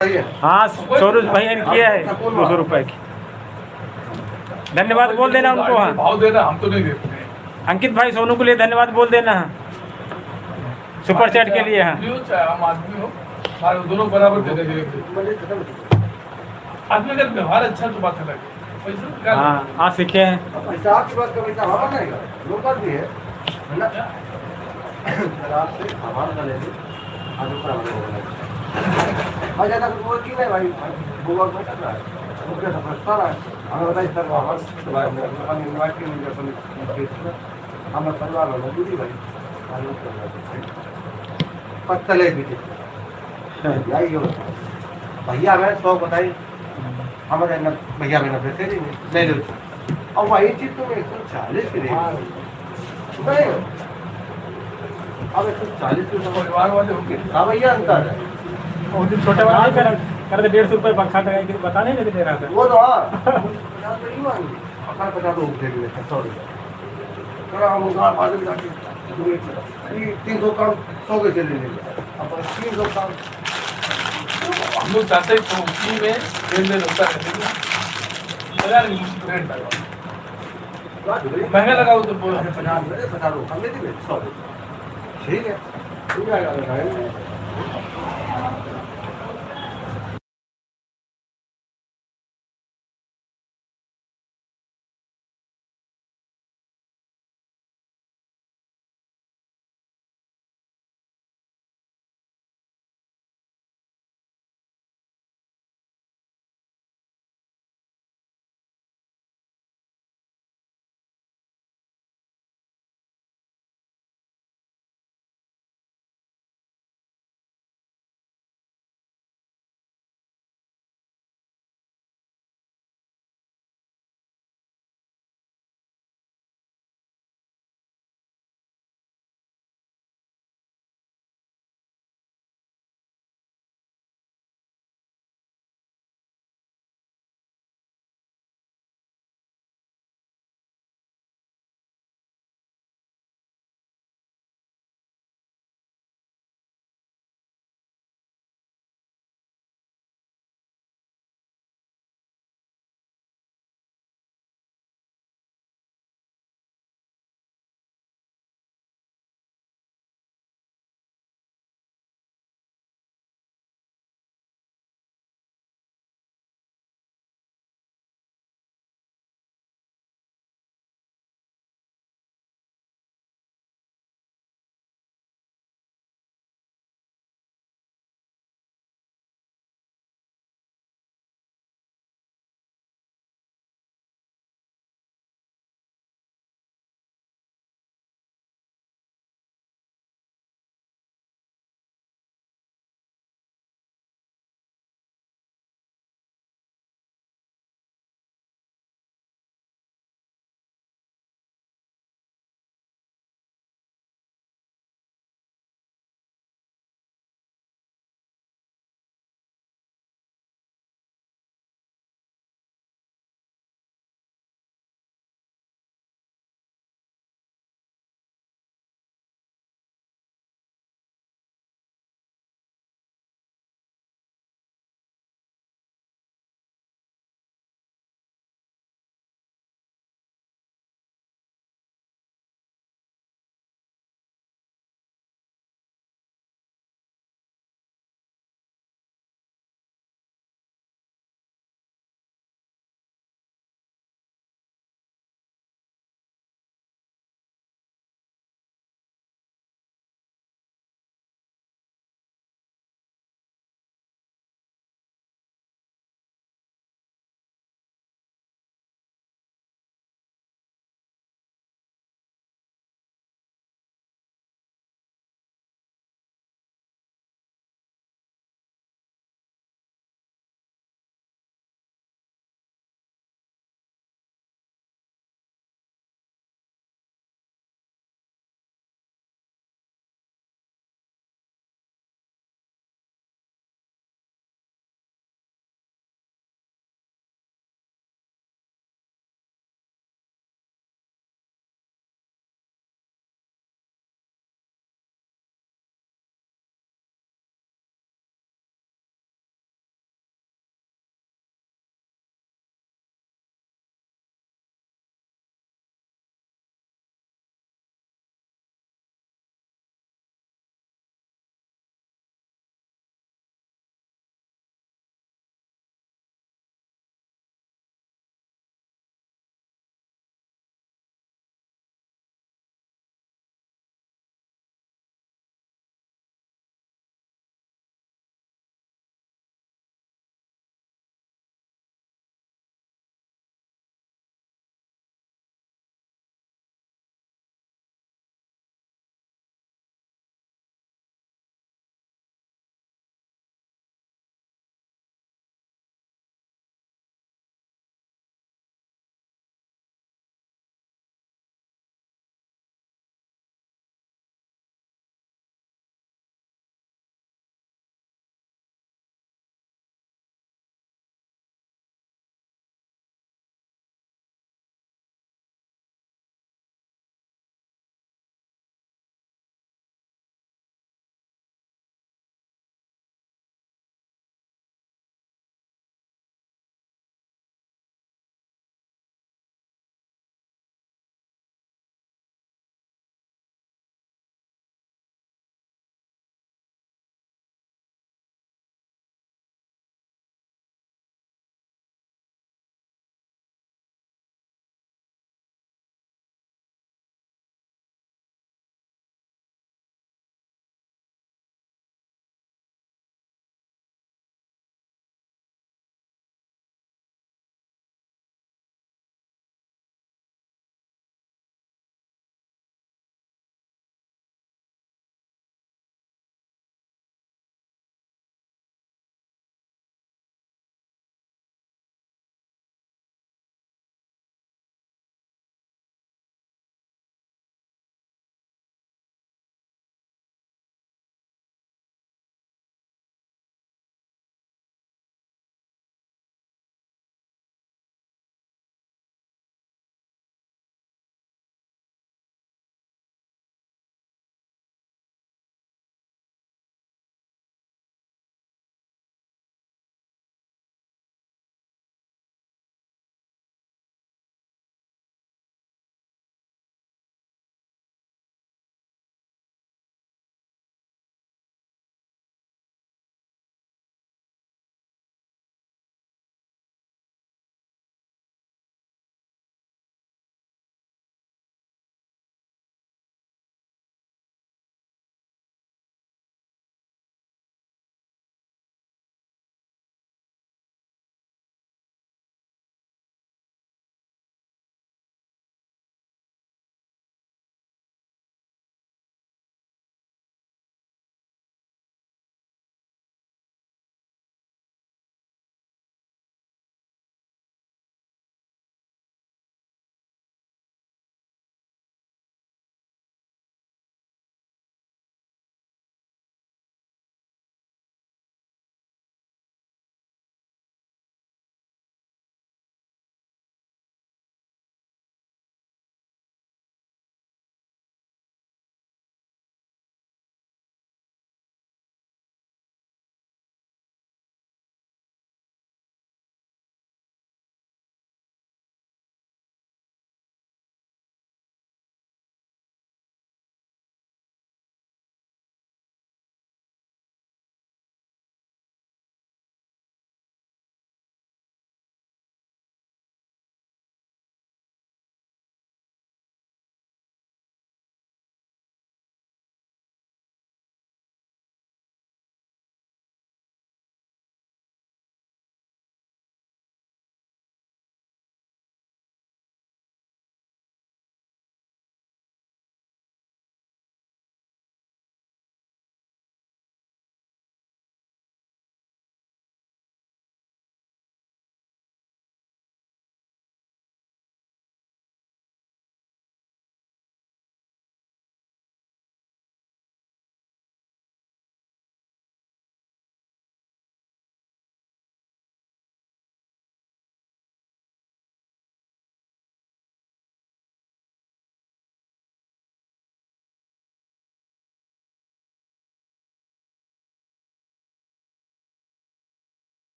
हाँ सोनू भैया ने किया है 200 रुपए की। धन्यवाद बोल देना उनको। हाँ भाव देना, हम तो नहीं देते हैं। अंकित भाई सोनू के लिए धन्यवाद बोल देना। हाँ सुपर चैट के लिए। हाँ हो चाहे आम आदमी हो, हमारे दोनों बराबर देने के लिए। आदमी का व्यवहार अच्छा तो बात अलग है, पैसा तो क्या हाँ हाँ सीखे हैं। पैसा आपकी बात का पैसा हमारा नहीं का लोकल भी है ना। आपसे सामान का ले ली आज ऊपर हमारे भाई ज़्यादा कुछ बोल की नहीं भाई गोवा में चल रहा है मुझे सब रस्ता रहा है हमें बताइए सर हमारे अपन इनवाइट के लिए अपन हमारे परिवार वालों को भी भाई पत्तले भी थे यही हो भैया मैं 100 बताई हमारे भैया मैंने पैसे नहीं लो और वही चीज़ तुम 140 की नहीं अब 140 के परिवार वाले होंगे। हाँ भैया अंतर है वो दिन छोटे वाला नहीं कर 150 रुपये पंखा का बता नहीं दे रहा था। वो तो हाँ 50 तो नहीं मांगी 50 तो दे दिए 100 रुपये थोड़ा हम उनका बाद में जाके 300 काम 100 के चले लेंगे अब 300 काम हम लोग चाहते हैं तो उसी में लेन देन होता है, लेकिन रेट लगा महंगा लगाओ तो बोलो 50 हम दे देंगे 100 ठीक है